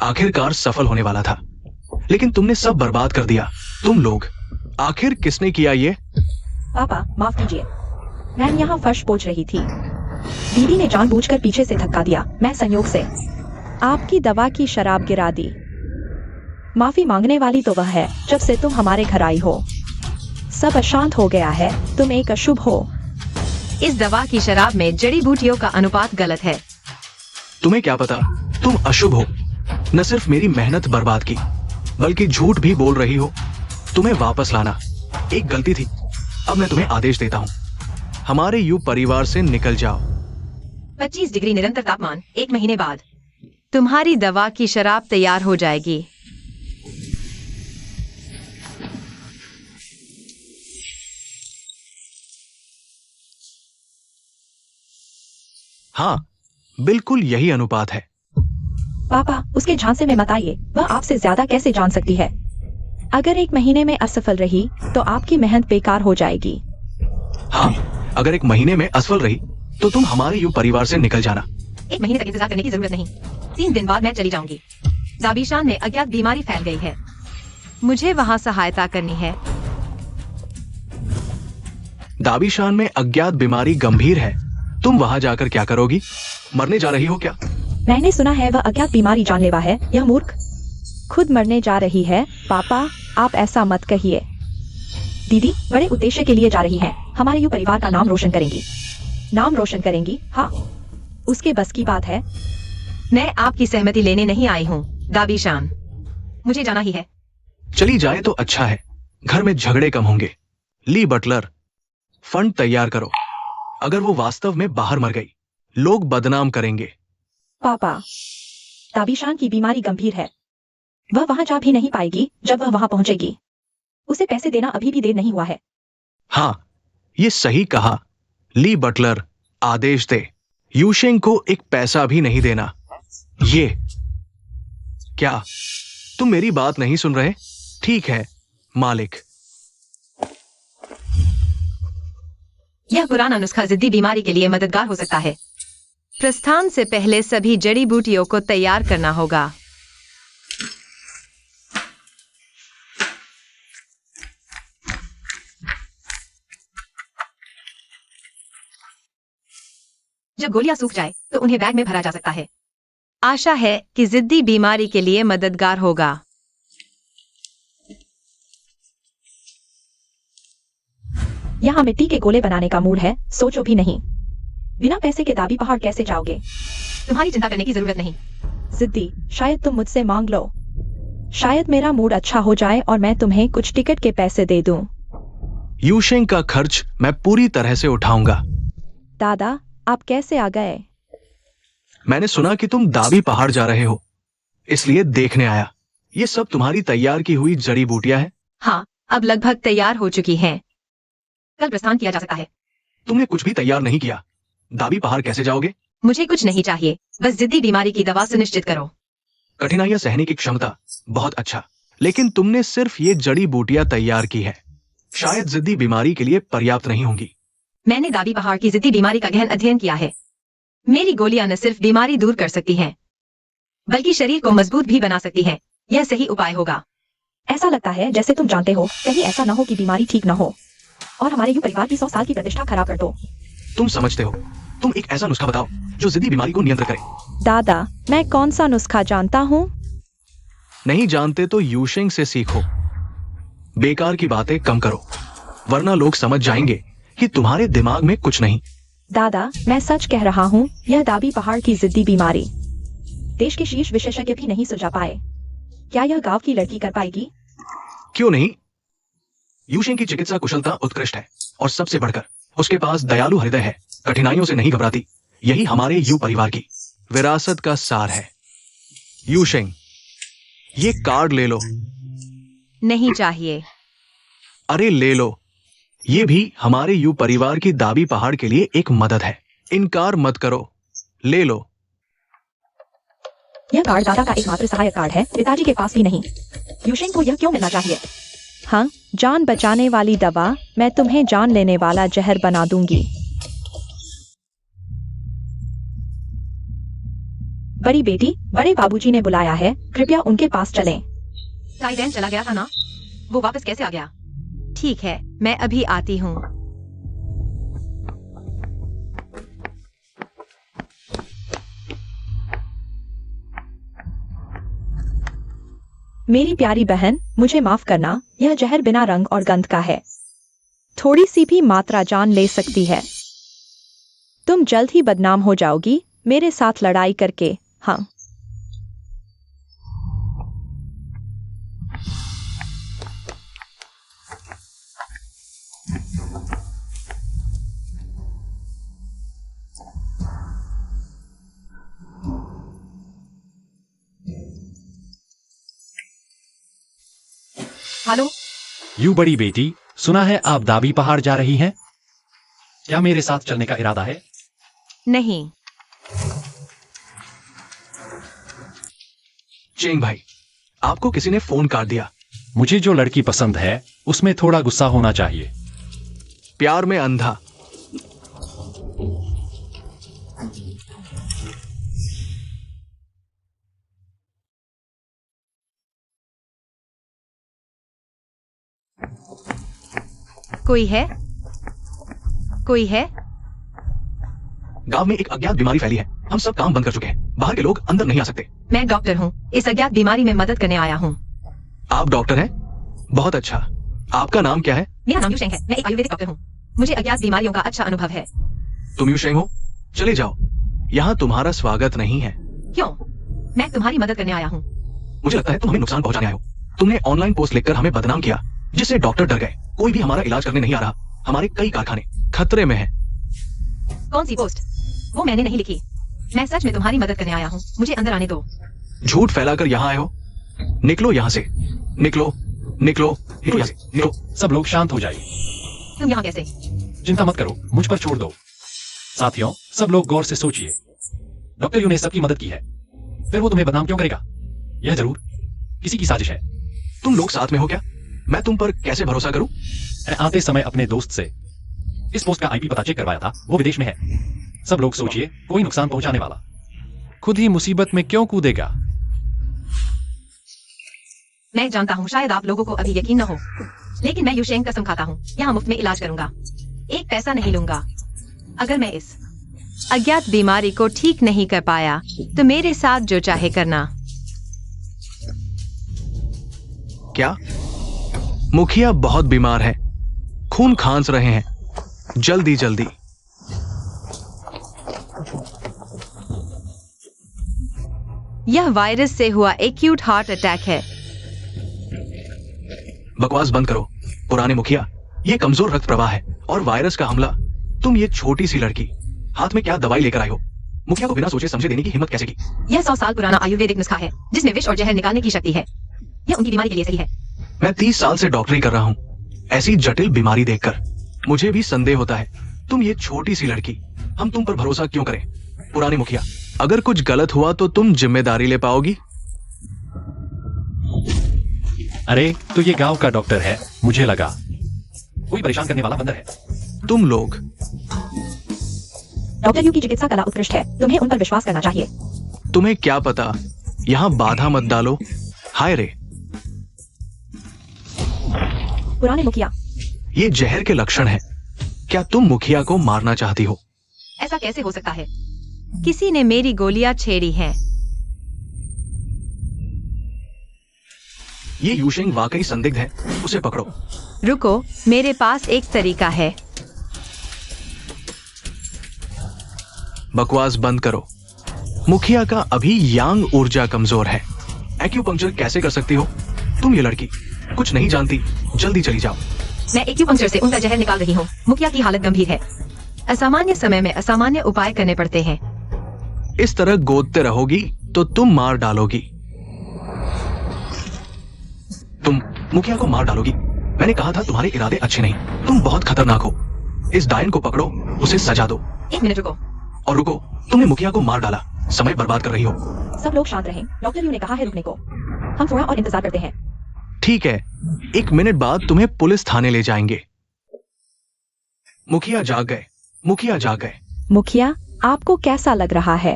आखिरकार सफल होने वाला था, लेकिन तुमने सब बर्बाद कर दिया। तुम लोग, आखिर किसने किया ये? पापा, माफ कीजिए, मैं यहाँ फर्श पोंछ रही थी। दीदी ने जानबूझकर पीछे से धक्का दिया, मैं संयोग से आपकी दवा की शराब गिरा दी। माफी मांगने वाली तो वह है जब से तुम हमारे घर आई हो। सब अशांत हो गया है, तुम एक अशुभ हो। इस दवा की शराब में जड़ी बूटियों का अनुपात गलत है। तुम्हें क्या पता, तुम अशुभ हो। न सिर्फ मेरी मेहनत बर्बाद की, बल्कि झूठ भी बोल रही हो। तुम्हें वापस लाना एक गलती थी। अब मैं तुम्हें आदेश देता हूँ, हमारे यू परिवार से निकल जाओ। 25 डिग्री निरंतर तापमान, 1 महीने बाद तुम्हारी दवा की शराब तैयार हो जाएगी। हाँ, बिल्कुल यही अनुपात है। पापा, उसके झांसे में मत आइए, वह आपसे ज्यादा कैसे जान सकती है? अगर 1 महीने में असफल रही तो आपकी मेहनत बेकार हो जाएगी। हाँ, अगर 1 महीने में असफल रही तो तुम हमारे यू परिवार से निकल जाना। 1 महीने तक इंतजार करने की जरूरत नहीं, 3 दिन बाद मैं चली जाऊंगी। दाबीशान में अज्ञात बीमारी फैल गई है, मुझे वहाँ सहायता करनी है। दाबीशान में अज्ञात बीमारी गंभीर है। तुम वहां जाकर क्या करोगी? मरने जा रही हो क्या? मैंने सुना है वह अज्ञात बीमारी जानलेवा है। यह मूर्ख खुद मरने जा रही है। पापा, आप ऐसा मत कहिए। दीदी बड़े उद्देश्य के लिए जा रही है। हमारे यू परिवार का नाम रोशन करेंगी। नाम रोशन करेंगी? हाँ, उसके बस की बात है। मैं आपकी सहमति लेने नहीं आई हूँ दाबीशान। मुझे जाना ही है। चली जाए तो अच्छा है, घर में झगड़े कम होंगे। ली बटलर, फंड तैयार करो। अगर वो वास्तव में बाहर मर गई, लोग बदनाम करेंगे। पापा, दाबीशान की बीमारी गंभीर है। वह वहां जा भी नहीं पाएगी जब वह वहां पहुंचेगी। उसे पैसे देना अभी भी देर नहीं हुआ है। हाँ, ये सही कहा। ली बटलर, आदेश दे। यूशेंग को एक पैसा भी नहीं देना। ये क्या? तुम मेरी बात नहीं सुन रहे? ठीक है मालिक। यह पुराना नुस्खा जिद्दी बीमारी के लिए मददगार हो सकता है। प्रस्थान से पहले सभी जड़ी बूटियों को तैयार करना होगा। जब गोलियां सूख जाए तो उन्हें बैग में भरा जा सकता है। आशा है कि जिद्दी बीमारी के लिए मददगार होगा। यहाँ मिट्टी के गोले बनाने का मूड है, सोचो भी नहीं। बिना पैसे के दाबी पहाड़ कैसे जाओगे? तुम्हारी चिंता करने की जरूरत नहीं। जिद्दी, शायद तुम मुझसे मांग लो। शायद मेरा मूड अच्छा हो जाए और मैं तुम्हें कुछ टिकट के पैसे दे दूं। यूशेंग का खर्च मैं पूरी तरह से उठाऊंगा। दादा, आप कैसे आ गए? मैंने सुना कि तुम दाबी पहाड़ जा रहे हो, इसलिए देखने आया। ये सब तुम्हारी तैयार की हुई जड़ी बूटियां हैं? हाँ, अब लगभग तैयार हो चुकी हैं। कल प्रस्थान किया जा सकता है। तुमने कुछ भी तैयार नहीं किया। दाबी पहाड़ कैसे जाओगे? मुझे कुछ नहीं चाहिए, बस जिद्दी बीमारी की दवा सुनिश्चित करो। कठिनाइयां सहने की क्षमता, बहुत अच्छा। लेकिन तुमने सिर्फ ये जड़ी बूटियां तैयार की है, शायद जिद्दी बीमारी के लिए पर्याप्त नहीं होंगी। मैंने दाबी पहाड़ की जिद्दी बीमारी का गहन अध्ययन किया है। मेरी गोलियां न सिर्फ बीमारी दूर कर सकती हैं, बल्कि शरीर को मजबूत भी बना सकती हैं। यह सही उपाय होगा। ऐसा लगता है जैसे तुम जानते हो, कहीं ऐसा न हो कि बीमारी ठीक न हो और हमारे यू परिवार की 100 साल की प्रतिष्ठा खराब कर दो। तुम समझते हो। तुम एक ऐसा नुस्खा बताओ जो जिद्दी बीमारी को नियंत्रित करे। दादा, मैं कौन सा नुस्खा जानता हूँ? नहीं जानते तो यूशेंग से सीखो। बेकार की बातें कम करो, वरना लोग समझ जाएंगे कि तुम्हारे दिमाग में कुछ नहीं। दादा, मैं सच कह रहा हूँ, यह दाबी पहाड़ की जिद्दी बीमारी देश के शीर्ष विशेषज्ञ भी नहीं सुलझा पाए। क्या यह गांव की लड़की कर पाएगी? क्यों नहीं? यूशेंग की चिकित्सा कुशलता उत्कृष्ट है और सबसे बढ़कर उसके पास दयालु हृदय है। कठिनाइयों से नहीं घबराती। यही हमारे यू परिवार की विरासत का सार है। यूशेंग, ये कार्ड ले लो। नहीं चाहिए। अरे ले लो, ये भी हमारे यू परिवार की दाबी पहाड़ के लिए एक मदद है। इनकार मत करो, ले लो। यह कार्ड दादा का एकमात्र सहायक कार्ड है, पिताजी के पास भी नहीं। यूशेंग को यह क्यों मिलना चाहिए? हाँ, जान बचाने वाली दवा, मैं तुम्हें जान लेने वाला जहर बना दूंगी। बड़ी बेटी, बड़े बाबूजी ने बुलाया है, कृपया उनके पास चलें। टाइडेन चला गया था ना? वो वापस कैसे आ गया? ठीक है, मैं अभी आती हूँ। मेरी प्यारी बहन, मुझे माफ करना, यह जहर बिना रंग और गंध का है। थोड़ी सी भी मात्रा जान ले सकती है। तुम जल्द ही बदनाम हो जाओगी मेरे साथ लड़ाई करके। हाँ, हेलो, यू बड़ी बेटी, सुना है आप दाबी पहाड़ जा रही हैं? क्या मेरे साथ चलने का इरादा है? नहीं। चेंग भाई, आपको किसी ने फोन कर दिया। मुझे जो लड़की पसंद है उसमें थोड़ा गुस्सा होना चाहिए। प्यार में अंधा। कोई है? कोई है? गांव में एक अज्ञात बीमारी फैली है। हम सब काम बंद कर चुके हैं। बाहर के लोग अंदर नहीं आ सकते। मैं डॉक्टर हूँ। इस अज्ञात बीमारी में मदद करने आया हूँ। आप डॉक्टर हैं? बहुत अच्छा। आपका नाम क्या है? मेरा नाम यूशेंग है। मैं एक आयुर्वेदिक डॉक्टर हूँ। मुझे अज्ञात बीमारियों का अच्छा अनुभव है। तुम यूशेंग हो? चले जाओ, यहाँ तुम्हारा स्वागत नहीं है। क्यों? मैं तुम्हारी मदद करने आया हूँ। मुझे लगता है तुम हमें नुकसान पहुंचाने आए हो। तुमने ऑनलाइन पोस्ट लिखकर हमें बदनाम किया, जिससे डॉक्टर डर गए। कोई भी हमारा इलाज करने नहीं आ रहा। हमारे कई कारखाने खतरे में हैं। कौन सी पोस्ट? वो मैंने नहीं लिखी। मैं सच में तुम्हारी मदद करने आया हूँ। मुझे अंदर आने दो। झूठ फैलाकर यहाँ आए हो। निकलो यहाँ से। निकलो, निकलो, निकलो यहाँ से, निकलो। सब लोग शांत हो जाइए। तुम यहाँ कैसे? चिंता मत करो, मुझ पर छोड़ दो। साथियों, सब लोग गौर से सोचिए। डॉक्टर यू ने सबकी मदद की है, फिर वो तुम्हें बदनाम क्यों करेगा? यह जरूर किसी की साजिश है। तुम लोग साथ में हो क्या? मैं तुम पर कैसे भरोसा करूं? मैं आते समय अपने दोस्त से इस पोस्ट का आईपी पता चेक करवाया था। वो विदेश में है। सब लोग सोचिए, कोई नुकसान पहुंचाने वाला खुद ही मुसीबत में क्यों कूदेगा? मैं जानता हूँ शायद आप लोगों को अभी यकीन न हो, लेकिन मैं यूशेंग कसम खाता हूँ, यहाँ मुफ्त में इलाज करूंगा। एक पैसा नहीं लूंगा। अगर मैं इस अज्ञात बीमारी को ठीक नहीं कर पाया तो मेरे साथ जो चाहे करना। क्या? मुखिया बहुत बीमार है, खून खांस रहे हैं। जल्दी जल्दी। यह वायरस से हुआ एक्यूट हार्ट अटैक है। बकवास बंद करो पुराने मुखिया। ये कमजोर रक्त प्रवाह है और वायरस का हमला। तुम ये छोटी सी लड़की हाथ में क्या दवाई लेकर आई हो? मुखिया को बिना सोचे समझे देने की हिम्मत कैसे की? यह 100 साल पुराना आयुर्वेदिक नुस्खा है जिसमें विष और जहर निकालने की शक्ति है। यह उनकी बीमारी के लिए सही है। मैं 30 साल से डॉक्टरी कर रहा हूँ। ऐसी जटिल बीमारी देखकर मुझे भी संदेह होता है। तुम ये छोटी सी लड़की, हम तुम पर भरोसा क्यों करें? पुराने मुखिया, अगर कुछ गलत हुआ तो तुम जिम्मेदारी ले पाओगी? अरे तो ये गांव का डॉक्टर है, मुझे लगा कोई परेशान करने वाला बंदर है। तुम लोग डॉक्टर यू की चिकित्सा कला उत्कृष्ट है। तुम्हें उन पर विश्वास करना चाहिए। तुम्हें क्या पता, यहाँ बाधा मत डालो। हाय रे, पुराने मुखिया, ये जहर के लक्षण है। क्या तुम मुखिया को मारना चाहती हो? ऐसा कैसे हो सकता है? किसी ने मेरी गोलियां छेड़ी हैं। ये यूशेंग वाकई संदिग्ध है। उसे पकड़ो। रुको, मेरे पास एक तरीका है। बकवास बंद करो। मुखिया का अभी यांग ऊर्जा कमजोर है। एक्यूपंक्चर कैसे कर सकती हो? तुम ये लड़की कुछ नहीं जानती। जल्दी चली जाओ। मैं एक्यूपंक्चर से उनका जहर निकाल रही हूँ। मुखिया की हालत गंभीर है। असामान्य समय में असामान्य उपाय करने पड़ते हैं। इस तरह गोदते रहोगी तो तुम मार डालोगी। तुम मुखिया को मार डालोगी। मैंने कहा था तुम्हारे इरादे अच्छे नहीं। तुम बहुत खतरनाक हो। इस डायन को पकड़ो, उसे सजा दो। 1 मिनट रुको। और रुको, तुमने मुखिया को मार डाला। समय बर्बाद कर रही हो। सब लोग शांत रहें। डॉक्टर यू ने कहा है रुकने को। हम थोड़ा और इंतजार करते हैं। ठीक है, 1 मिनट बाद तुम्हें पुलिस थाने ले जाएंगे। मुखिया जाग गए। मुखिया जाग गए। मुखिया, आपको कैसा लग रहा है?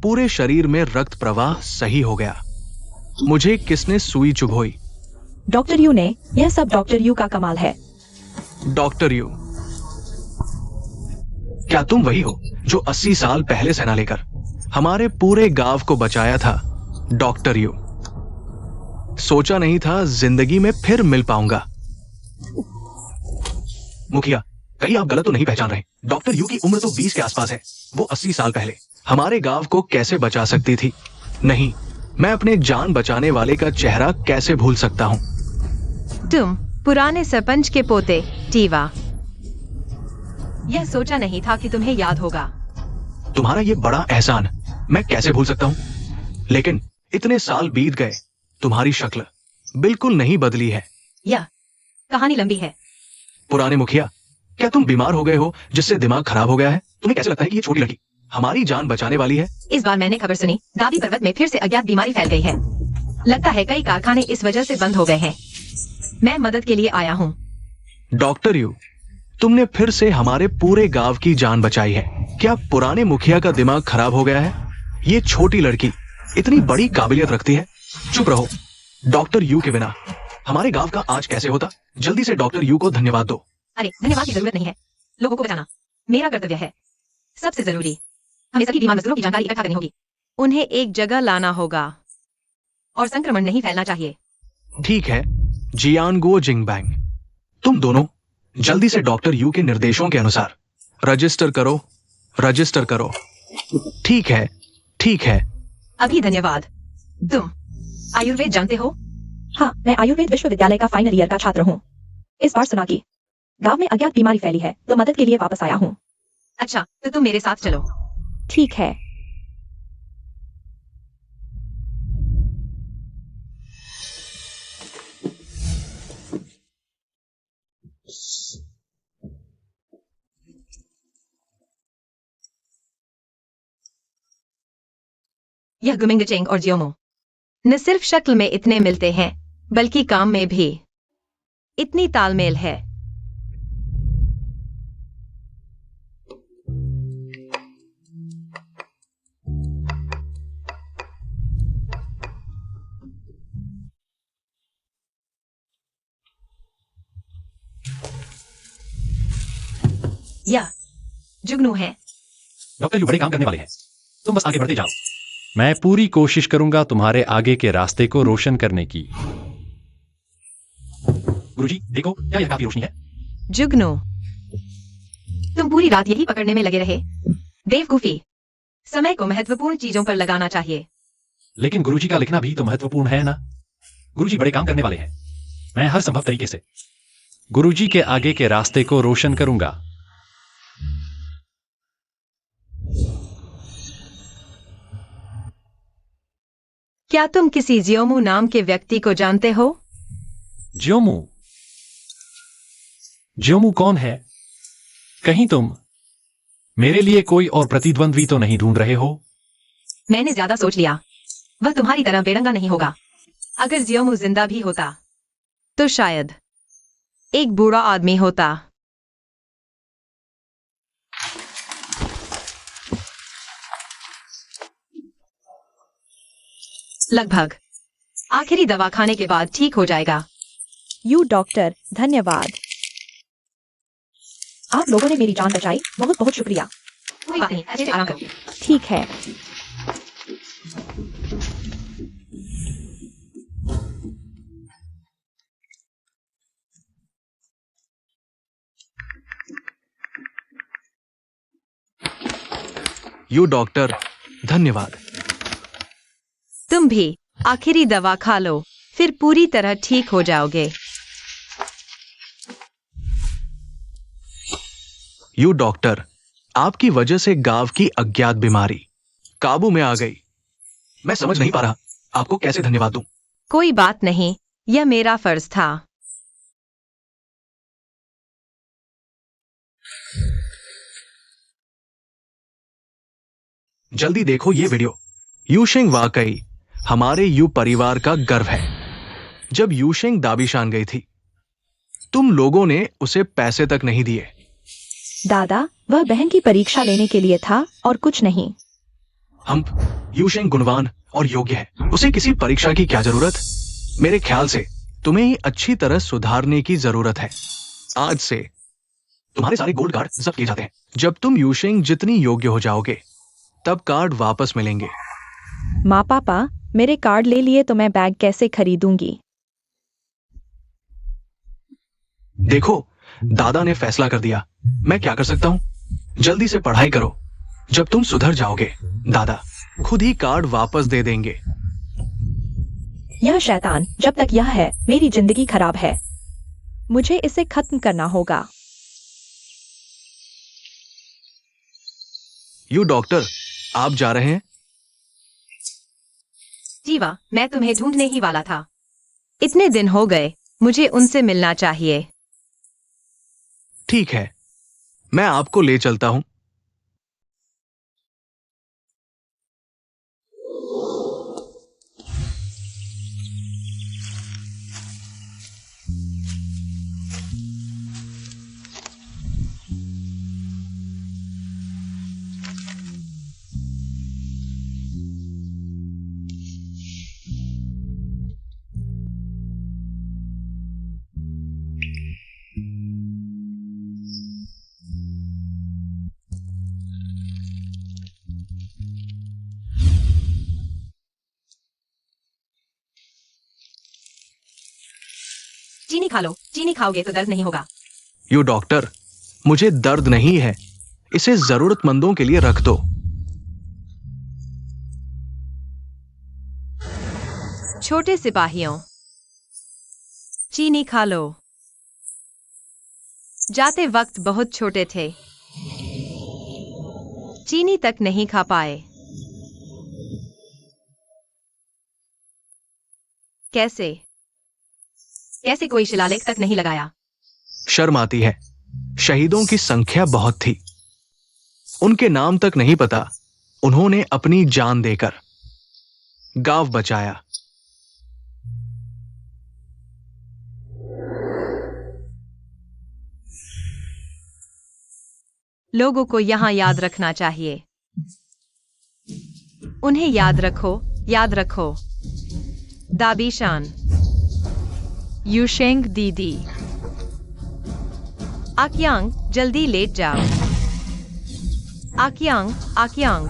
पूरे शरीर में रक्त प्रवाह सही हो गया। मुझे किसने सुई चुभोई? डॉक्टर यू ने। यह सब डॉक्टर यू का कमाल है। डॉक्टर यू, क्या तुम वही हो जो 80 साल पहले सेना लेकर हमारे पूरे गांव को बचाया था? डॉक्टर यू, सोचा नहीं था जिंदगी में फिर मिल पाऊंगा। मुखिया, कहीं आप गलत तो नहीं पहचान रहे? डॉक्टर यू की उम्र तो 20 के आसपास है। वो 80 साल पहले हमारे गांव को कैसे बचा सकती थी? नहीं, मैं अपने जान बचाने वाले का चेहरा कैसे भूल सकता हूं? तुम पुराने सरपंच के पोते टीवा। यह सोचा नहीं था कि तुम्हें याद होगा। तुम्हारा ये बड़ा एहसान मैं कैसे भूल सकता हूं? लेकिन इतने साल बीत गए, तुम्हारी शक्ल बिल्कुल नहीं बदली है। यह कहानी लंबी है। पुराने मुखिया, क्या तुम बीमार हो गए हो जिससे दिमाग खराब हो गया है? तुम्हें कैसे लगता है कि ये छोटी लड़की हमारी जान बचाने वाली है? इस बार मैंने खबर सुनी, दादी पर्वत में फिर से अज्ञात बीमारी फैल गई है। लगता है कई कारखाने इस वजह से बंद हो गए हैं। मैं मदद के लिए आया हूँ। डॉक्टर यू, तुमने फिर से हमारे पूरे गांव की जान बचाई है। क्या पुराने मुखिया का दिमाग खराब हो गया है? ये छोटी लड़की इतनी बड़ी काबिलियत रखती है? चुप रहो। डॉक्टर यू के बिना हमारे गांव का आज कैसे होता? जल्दी से डॉक्टर यू को धन्यवाद दो। अरे धन्यवाद की जरूरत नहीं है, लोगों को बचाना मेरा कर्तव्य है। सबसे जरूरी, हमें सभी बीमार मजदूरों की जानकारी इकट्ठा करनी होगी। उन्हें एक जगह लाना होगा और संक्रमण नहीं फैलना चाहिए। ठीक है जियानगो जिंगबैंग, तुम दोनों जल्दी से डॉक्टर यू के निर्देशों के अनुसार रजिस्टर करो, रजिस्टर करो। ठीक है, ठीक है। अभी धन्यवाद। तुम आयुर्वेद जानते हो? हाँ, मैं आयुर्वेद विश्वविद्यालय का फाइनल ईयर का छात्र हूँ। इस बार सुना कि गांव में अज्ञात बीमारी फैली है, तो मदद के लिए वापस आया हूँ। अच्छा, तो तुम मेरे साथ चलो। ठीक है। यह गुमिंगचेंग और जियोमो न सिर्फ शक्ल में इतने मिलते हैं बल्कि काम में भी इतनी तालमेल है। यह जुगनू है। डॉक्टर यू बड़े काम करने वाले हैं, तुम बस आगे बढ़ते जाओ। मैं पूरी कोशिश करूंगा तुम्हारे आगे के रास्ते को रोशन करने की। गुरुजी देखो, क्या यह काफी रोशनी है? जुगनू, तुम पूरी रात यही पकड़ने में लगे रहे। बेवकूफी, समय को महत्वपूर्ण चीजों पर लगाना चाहिए। लेकिन गुरुजी का लिखना भी तो महत्वपूर्ण है ना। गुरुजी बड़े काम करने वाले हैं, मैं हर संभव तरीके से गुरुजी के आगे के रास्ते को रोशन करूंगा। क्या तुम किसी जियोमू नाम के व्यक्ति को जानते हो? ज्योमू? ज्योमू कौन है? कहीं तुम मेरे लिए कोई और प्रतिद्वंद्वी तो नहीं ढूंढ रहे हो? मैंने ज्यादा सोच लिया, वह तुम्हारी तरह बेरंगा नहीं होगा। अगर जियोमू जिंदा भी होता तो शायद एक बूढ़ा आदमी होता। लगभग। आखिरी दवा खाने के बाद ठीक हो जाएगा। यू डॉक्टर, धन्यवाद। आप लोगों ने मेरी जान बचाई, बहुत बहुत शुक्रिया। कोई बात नहीं, अच्छे से आराम करो। ठीक है। यू डॉक्टर, धन्यवाद। तुम भी आखिरी दवा खा लो, फिर पूरी तरह ठीक हो जाओगे। यू डॉक्टर, आपकी वजह से गांव की अज्ञात बीमारी काबू में आ गई। मैं समझ नहीं पा रहा आपको कैसे धन्यवाद दूं। कोई बात नहीं, यह मेरा फर्ज था। जल्दी देखो ये वीडियो। यूशिंग वाकई हमारे यू परिवार का गर्व है। जब यूशिंग दाबिशान गई थी, तुम लोगों ने उसे पैसे तक नहीं दिए। दादा, वह बहन की परीक्षा लेने के लिए था और कुछ नहीं। हम यूशिंग गुणवान और योग्य है, उसे किसी परीक्षा की क्या जरूरत। मेरे ख्याल से तुम्हें ही अच्छी तरह सुधारने की जरूरत है। आज से तुम्हारे सारे गोल्ड कार्ड जब्त किए जाते हैं। जब तुम यूशिंग जितनी योग्य हो जाओगे तब कार्ड वापस मिलेंगे। माँ पापा, मेरे कार्ड ले लिए तो मैं बैग कैसे खरीदूंगी? देखो, दादा ने फैसला कर दिया, मैं क्या कर सकता हूं। जल्दी से पढ़ाई करो। जब तुम सुधर जाओगे दादा खुद ही कार्ड वापस दे देंगे। यह शैतान जब तक यह है, मेरी जिंदगी खराब है। मुझे इसे खत्म करना होगा। यू डॉक्टर, आप जा रहे हैं? जीवा, मैं तुम्हें ढूंढने ही वाला था। इतने दिन हो गए, मुझे उनसे मिलना चाहिए। ठीक है, मैं आपको ले चलता हूं। चीनी खा लो, चीनी खाओगे तो दर्द नहीं होगा। यू डॉक्टर, मुझे दर्द नहीं है, इसे जरूरतमंदों के लिए रख दो। छोटे सिपाहियों, चीनी खा लो। जाते वक्त बहुत छोटे थे, चीनी तक नहीं खा पाए। कैसे कैसे कोई शिलालेख तक नहीं लगाया? शर्म आती है, शहीदों की संख्या बहुत थी, उनके नाम तक नहीं पता। उन्होंने अपनी जान देकर गांव बचाया। लोगों को यहां याद रखना चाहिए। उन्हें याद रखो, याद रखो। दाबीशान, यूशेंग दीदी। आक्यांग, जल्दी लेट जाओ। आक्यांग, आक्यांग।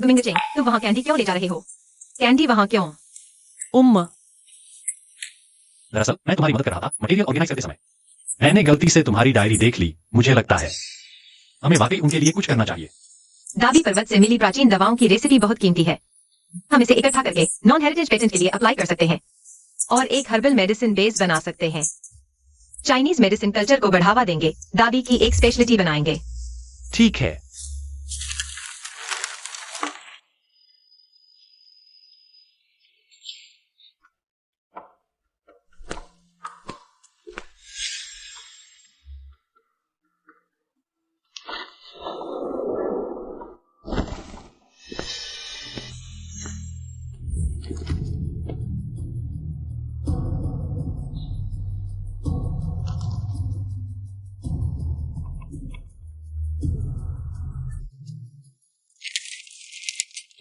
गुमिंगचेंग, तुम वहां कैंडी क्यों ले जा रहे हो? कैंडी वहां क्यों? दरअसल मैं तुम्हारी मदद कर रहा था मटेरियल ऑर्गेनाइज करते समय। मैंने गलती से तुम्हारी डायरी देख ली। मुझे लगता है हमें वाकई उनके लिए कुछ करना चाहिए। दाबी पर्वत से मिली प्राचीन दवाओं की रेसिपी बहुत कीमती है। हम इसे इकट्ठा करके नॉन हेरिटेज पेटेंट के लिए अप्लाई कर सकते हैं और एक हर्बल मेडिसिन बेस बना सकते हैं। चाइनीज मेडिसिन कल्चर को बढ़ावा देंगे, दाबी की एक स्पेशलिटी बनाएंगे। ठीक है।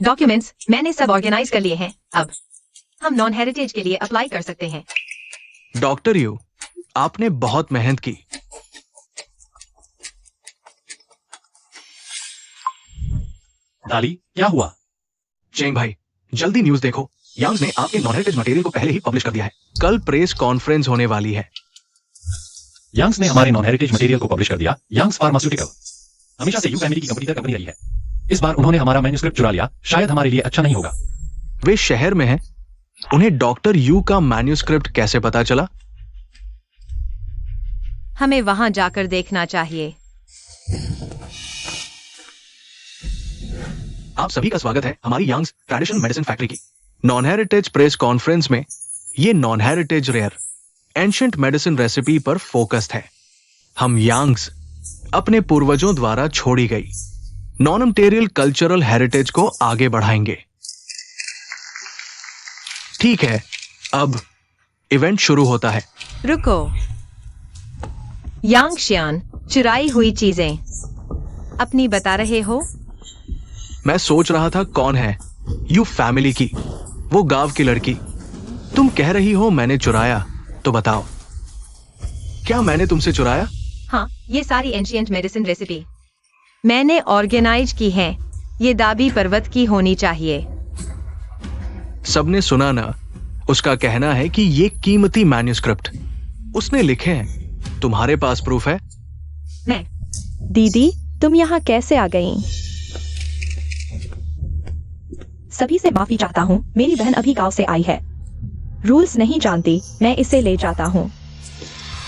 डॉक्यूमेंट्स मैंने सब ऑर्गेनाइज कर लिए हैं। अब हम नॉन हेरिटेज के लिए अप्लाई कर सकते हैं। डॉक्टर यू, आपने बहुत मेहनत की। दाली, क्या हुआ? चेंग भाई, जल्दी न्यूज देखो। यांग्स ने आपके नॉन हेरिटेज मटेरियल को पहले ही पब्लिश कर दिया है। कल प्रेस कॉन्फ्रेंस होने वाली है। यांग्स ने हमारे नॉन हेरिटेज मटेरियल को पब्लिश कर दिया। यांग्स फार्मास्यूटिकल हमेशा से यू फैमिली की कंपनी रही है। इस बार उन्होंने हमारा मैन्युस्क्रिप्ट चुरा लिया। शायद हमारे लिए अच्छा नहीं होगा। वे शहर में हैं। उन्हें डॉक्टर यू का मैन्युस्क्रिप्ट कैसे पता चला? हमें वहां जाकर देखना चाहिए। आप सभी का स्वागत है हमारी यांग्स ट्रेडिशनल मेडिसिन फैक्ट्री की नॉन हेरिटेज प्रेस कॉन्फ्रेंस में। ये non heritage rare ancient medicine recipe पर फोकस्ड है। हम यांग्स अपने पूर्वजों द्वारा छोड़ी गई नॉन मटेरियल कल्चरल हेरिटेज को आगे बढ़ाएंगे। ठीक है, अब इवेंट शुरू होता है। रुको, यांगशियान, चुराई हुई चीजें अपनी बता रहे हो? मैं सोच रहा था कौन है यू फैमिली की वो गांव की लड़की। तुम कह रही हो मैंने चुराया, तो बताओ क्या मैंने तुमसे चुराया? हाँ, ये सारी एंशिएंट मेडिसिन रेसिपी मैंने ऑर्गेनाइज की है। ये दाबी पर्वत की होनी चाहिए। सबने सुना ना, उसका कहना है कि ये कीमती मैन्युस्क्रिप्ट उसने लिखे हैं। तुम्हारे पास प्रूफ है? मैं दीदी, तुम यहाँ कैसे आ गई? सभी से माफी चाहता हूँ, मेरी बहन अभी गांव से आई है। रूल्स नहीं जानती, मैं इसे ले जाता हूँ।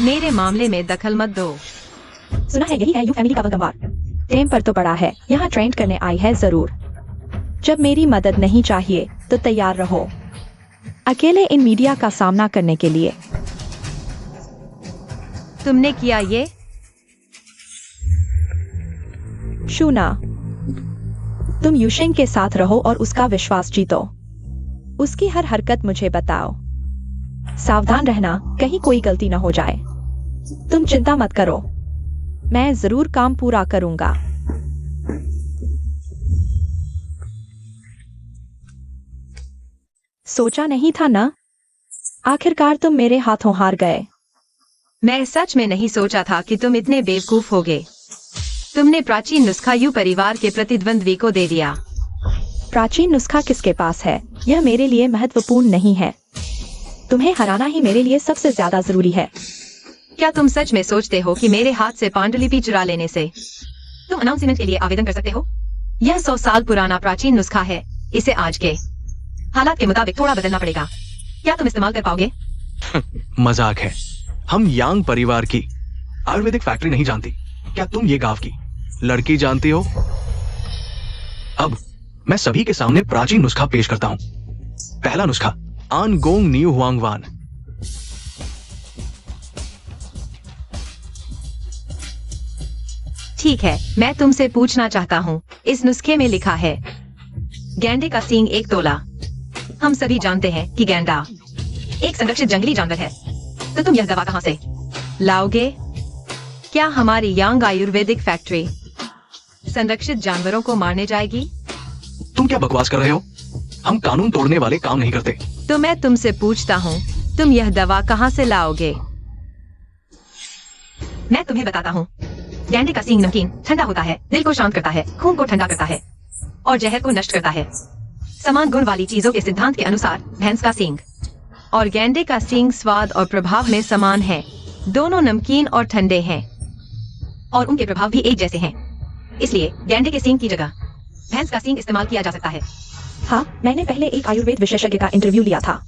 मेरे मामले में दखल मत दो। सुना है यही है यू फैमिली का वगंवार। टेम पर तो पड़ा है, यहाँ ट्रेंड करने आई है जरूर। जब मेरी मदद नहीं चाहिए तो तैयार रहो, अकेले इन मीडिया का सामना करने के लिए। तुमने किया ये? शूना, तुम यूशेंग के साथ रहो और उसका विश्वास जीतो। उसकी हर हरकत मुझे बताओ। सावधान रहना, कहीं कोई गलती न हो जाए। तुम चिंता मत करो, मैं जरूर काम पूरा करूंगा। सोचा नहीं था ना, आखिरकार तुम मेरे हाथों हार गए। मैं सच में नहीं सोचा था कि तुम इतने बेवकूफ होगे। तुमने प्राचीन नुस्खा यू परिवार के प्रतिद्वंद्वी को दे दिया। प्राचीन नुस्खा किसके पास है, यह मेरे लिए महत्वपूर्ण नहीं है। तुम्हें हराना ही मेरे लिए सबसे ज्यादा जरूरी है। क्या तुम सच में सोचते हो कि मेरे हाथ से पांडुलिपि चुरा लेने से तुम अनाउंसमेंट के लिए आवेदन कर सकते हो? यह 100 साल पुराना प्राचीन नुस्खा है। इसे आज के हालात के मुताबिक थोड़ा बदलना पड़ेगा। क्या तुम इस्तेमाल कर पाओगे? मजाक है। हम यांग परिवार की आयुर्वेदिक फैक्ट्री नहीं जानती। क्या तुम ये गांव की लड़की जानती हो? अब मैं सभी के सामने प्राचीन नुस्खा पेश करता हूं। पहला नुस्खा, आन गोंग न्यू हुआंग वान। ठीक है, मैं तुमसे पूछना चाहता हूँ, इस नुस्खे में लिखा है गैंडे का सींग 1 तोला। हम सभी जानते हैं कि गैंडा एक संरक्षित जंगली जानवर है, तो तुम यह दवा कहाँ से लाओगे? क्या हमारी यांग आयुर्वेदिक फैक्ट्री संरक्षित जानवरों को मारने जाएगी? तुम क्या बकवास कर रहे हो? हम कानून तोड़ने वाले काम नहीं करते। तो मैं तुमसे पूछता हूँ, तुम यह दवा कहाँ से लाओगे? मैं तुम्हें बताता हूँ। गैंडे का सींग नमकीन, ठंडा होता है, दिल को शांत करता है, खून को ठंडा करता है और जहर को नष्ट करता है। समान गुण वाली चीजों के सिद्धांत के अनुसार भैंस का सींग और गैंडे का सींग स्वाद और प्रभाव में समान है। दोनों नमकीन और ठंडे हैं और उनके प्रभाव भी एक जैसे हैं। इसलिए गैंडे के सींग की जगह भैंस का सींग इस्तेमाल किया जा सकता है। हाँ, मैंने पहले एक आयुर्वेद विशेषज्ञ का इंटरव्यू लिया था।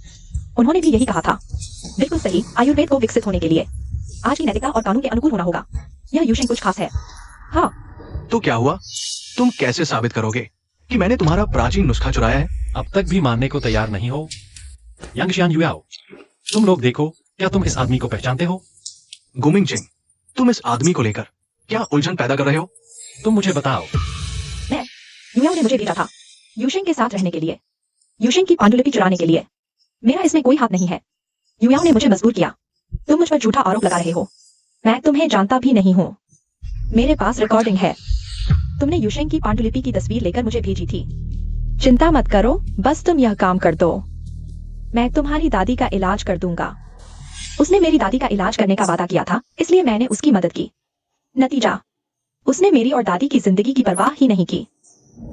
उन्होंने भी यही कहा था। बिल्कुल सही। आयुर्वेद को विकसित होने के लिए आज की नैतिकता और कानून के अनुकूल होना होगा। यह यूशिंग कुछ खास है। हाँ। तो क्या हुआ? तुम कैसे साबित करोगे कि मैंने तुम्हारा प्राचीन नुस्खा चुराया है? अब तक भी मानने को तैयार नहीं हो? यांगशियान युआओ, तुम लोग देखो, क्या तुम इस आदमी को पहचानते हो? गुमिंग चिंग, तुम इस आदमी को लेकर क्या उलझन पैदा कर रहे हो? तुम मुझे बताओ। मैं युयाओ ने मुझे भेजा था यूशिंग के साथ रहने के लिए, यूशिंग की पांडुलिपि चुराने के लिए। मेरा इसमें कोई हाथ नहीं है। युयाओ ने मुझे मजबूर किया। तुम मुझ पर झूठा आरोप लगा रहे हो। मैं तुम्हें जानता भी नहीं हूँ। मेरे पास रिकॉर्डिंग है। तुमने यूशिंग की पांडुलिपि की तस्वीर लेकर मुझे भेजी थी। चिंता मत करो, बस तुम यह काम कर दो। मैं तुम्हारी दादी का इलाज कर दूंगा। उसने मेरी दादी का इलाज करने का वादा किया था, इसलिए मैंने उसकी मदद की। नतीजा, उसने मेरी और दादी की जिंदगी की परवाह ही नहीं की।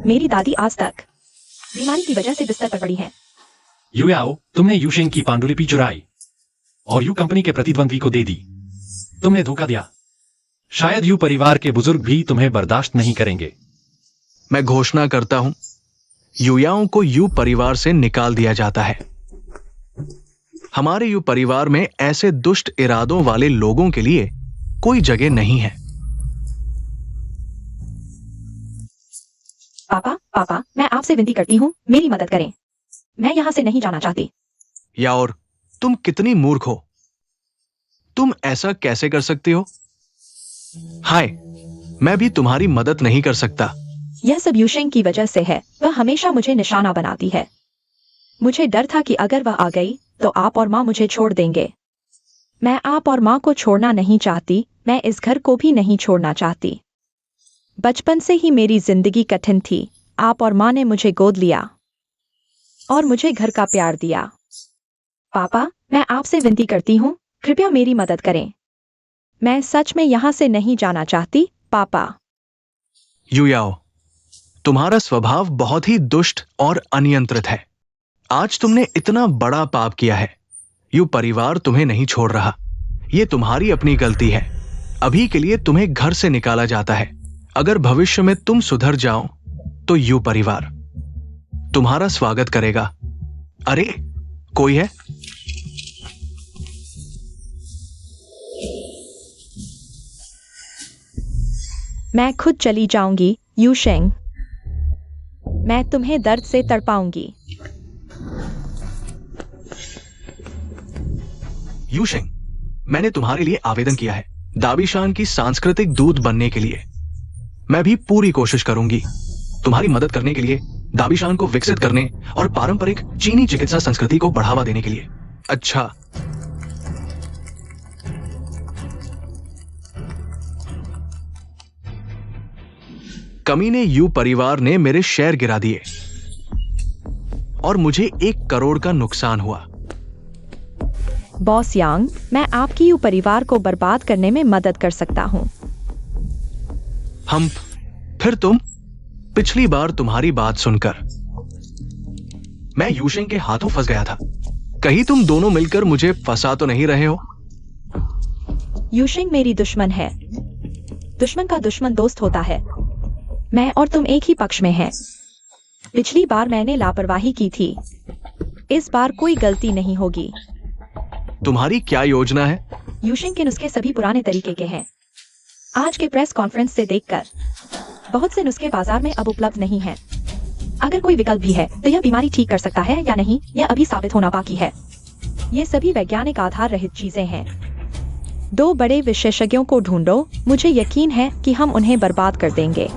मेरी दादी आज तक बीमारी की वजह से बिस्तर पर पड़ी है। युआओ, तुमने यूशिंग की पांडुलिपि चुराई और यू कंपनी के प्रतिद्वंद्वी को दे दी। तुमने धोखा दिया। शायद यू परिवार के बुजुर्ग भी तुम्हें बर्दाश्त नहीं करेंगे। मैं घोषणा करता हूं, युयाओं को यू परिवार से निकाल दिया जाता है। हमारे यू परिवार में ऐसे दुष्ट इरादों वाले लोगों के लिए कोई जगह नहीं है। पापा, मैं आपसे विनती करती हूँ, मेरी मदद करें। मैं यहाँ से नहीं जाना चाहती। याओर, तुम कितनी मूर्ख हो। तुम ऐसा कैसे कर सकती हो? हाय, मैं भी तुम्हारी मदद नहीं कर सकता। यह सब यूशिंग की वजह से है। वह हमेशा मुझे निशाना बनाती है। मुझे डर था कि अगर वह आ गई तो आप और माँ मुझे छोड़ देंगे। मैं आप और माँ को छोड़ना नहीं चाहती। मैं इस घर को भी नहीं छोड़ना चाहती। बचपन से ही मेरी जिंदगी कठिन थी। आप और माँ ने मुझे गोद लिया और मुझे घर का प्यार दिया। पापा, मैं आपसे विनती करती हूँ, कृपया मेरी मदद करें। मैं सच में यहाँ से नहीं जाना चाहती, पापा। युयाओ, तुम्हारा स्वभाव बहुत ही दुष्ट और अनियंत्रित है। आज तुमने इतना बड़ा पाप किया है। यू परिवार तुम्हें नहीं छोड़ रहा। यह तुम्हारी अपनी गलती है। अभी के लिए तुम्हें घर से निकाला जाता है। अगर भविष्य में तुम सुधर जाओ तो यू परिवार तुम्हारा स्वागत करेगा। अरे, कोई है? मैं खुद चली जाऊंगी, यूशिंग। मैं तुम्हें दर्द से तड़पाऊंगी। यूशिंग, मैंने तुम्हारे लिए आवेदन किया है, दाबिशान की सांस्कृतिक दूत बनने के लिए। मैं भी पूरी कोशिश करूंगी तुम्हारी मदद करने के लिए, दाबिशान को विकसित करने और पारंपरिक चीनी चिकित्सा संस्कृति को बढ़ावा देने के लिए। अच्छा, कमीने यू परिवार ने मेरे शेयर गिरा दिए और मुझे 1 करोड़ का नुकसान हुआ। बॉस यांग, मैं आपकी यू परिवार को बर्बाद करने में मदद कर सकता हूँ। हम फिर तुम पिछली बार तुम्हारी बात सुनकर मैं यूशेंग के हाथों फंस गया था। कहीं तुम दोनों मिलकर मुझे फंसा तो नहीं रहे हो? यूशिंग मेरी दुश्मन है। दुश्मन का दुश्मन दोस्त होता है। मैं और तुम एक ही पक्ष में हैं। पिछली बार मैंने लापरवाही की थी। इस बार कोई गलती नहीं होगी। तुम्हारी क्या योजना है? यूशिंग के नुस्खे सभी पुराने तरीके के हैं। आज के प्रेस कॉन्फ्रेंस से देखकर बहुत से नुस्खे बाजार में अब उपलब्ध नहीं हैं। अगर कोई विकल्प भी है तो यह बीमारी ठीक कर सकता है या नहीं, यह अभी साबित होना बाकी है। ये सभी वैज्ञानिक आधार रहित चीजें हैं। 2 बड़े विशेषज्ञों को ढूंढो। मुझे यकीन है कि हम उन्हें बर्बाद कर देंगे।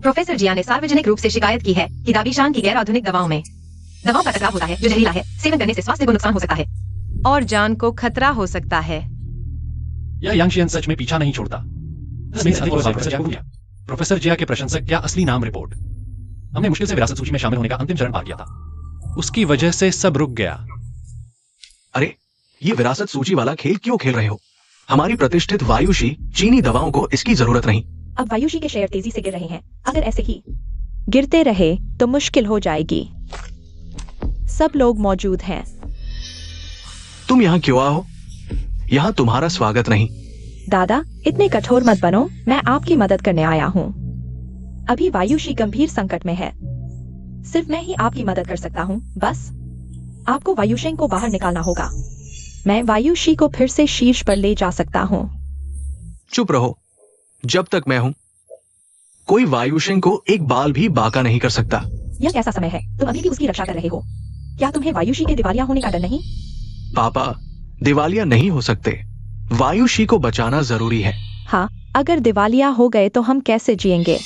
प्रोफेसर जिया ने सार्वजनिक रूप से शिकायत की है कि दाबीशान की गैर आधुनिक दवाओं का टकराव होता है जो जहरीला है। सेवन करने से स्वास्थ्य को नुकसान हो सकता है और जान को खतरा हो सकता है। यह यांगशियन सच में पीछा नहीं छोड़ता। प्रोफेसर जिया के प्रशंसक क्या असली नाम रिपोर्ट। हमने मुश्किल से विरासत सूची में शामिल होने का अंतिम चरण पार किया था। उसकी वजह से सब रुक गया। अरे, ये विरासत सूची वाला खेल क्यों खेल रहे हो? हमारी प्रतिष्ठित वायुशी चीनी दवाओं को इसकी जरूरत नहीं। अब वायुशी के शेयर तेजी से गिर रहे हैं। अगर ऐसे ही गिरते रहे तो मुश्किल हो जाएगी। सब लोग मौजूद हैं। तुम यहाँ क्यों आओ? यहाँ तुम्हारा स्वागत नहीं। दादा, इतने कठोर मत बनो। मैं आपकी मदद करने आया हूँ। अभी वायुशी गंभीर संकट में है। सिर्फ मैं ही आपकी मदद कर सकता हूँ। बस आपको वायुशेंग को बाहर निकालना होगा। मैं वायुशी को फिर से शीर्ष पर ले जा सकता हूँ। चुप रहो। जब तक मैं हूं, कोई वायुशेंग को एक बाल भी बाका नहीं कर सकता। यह कैसा समय है? तुम अभी भी उसकी रक्षा कर रहे हो। क्या तुम्हें वायुशी के दिवालिया होने का डर नहीं? पापा, दिवालिया नहीं हो सकते। वायुशी को बचाना जरूरी है। हाँ, अगर दिवालिया हो गए तो हम कैसे जिएंगे?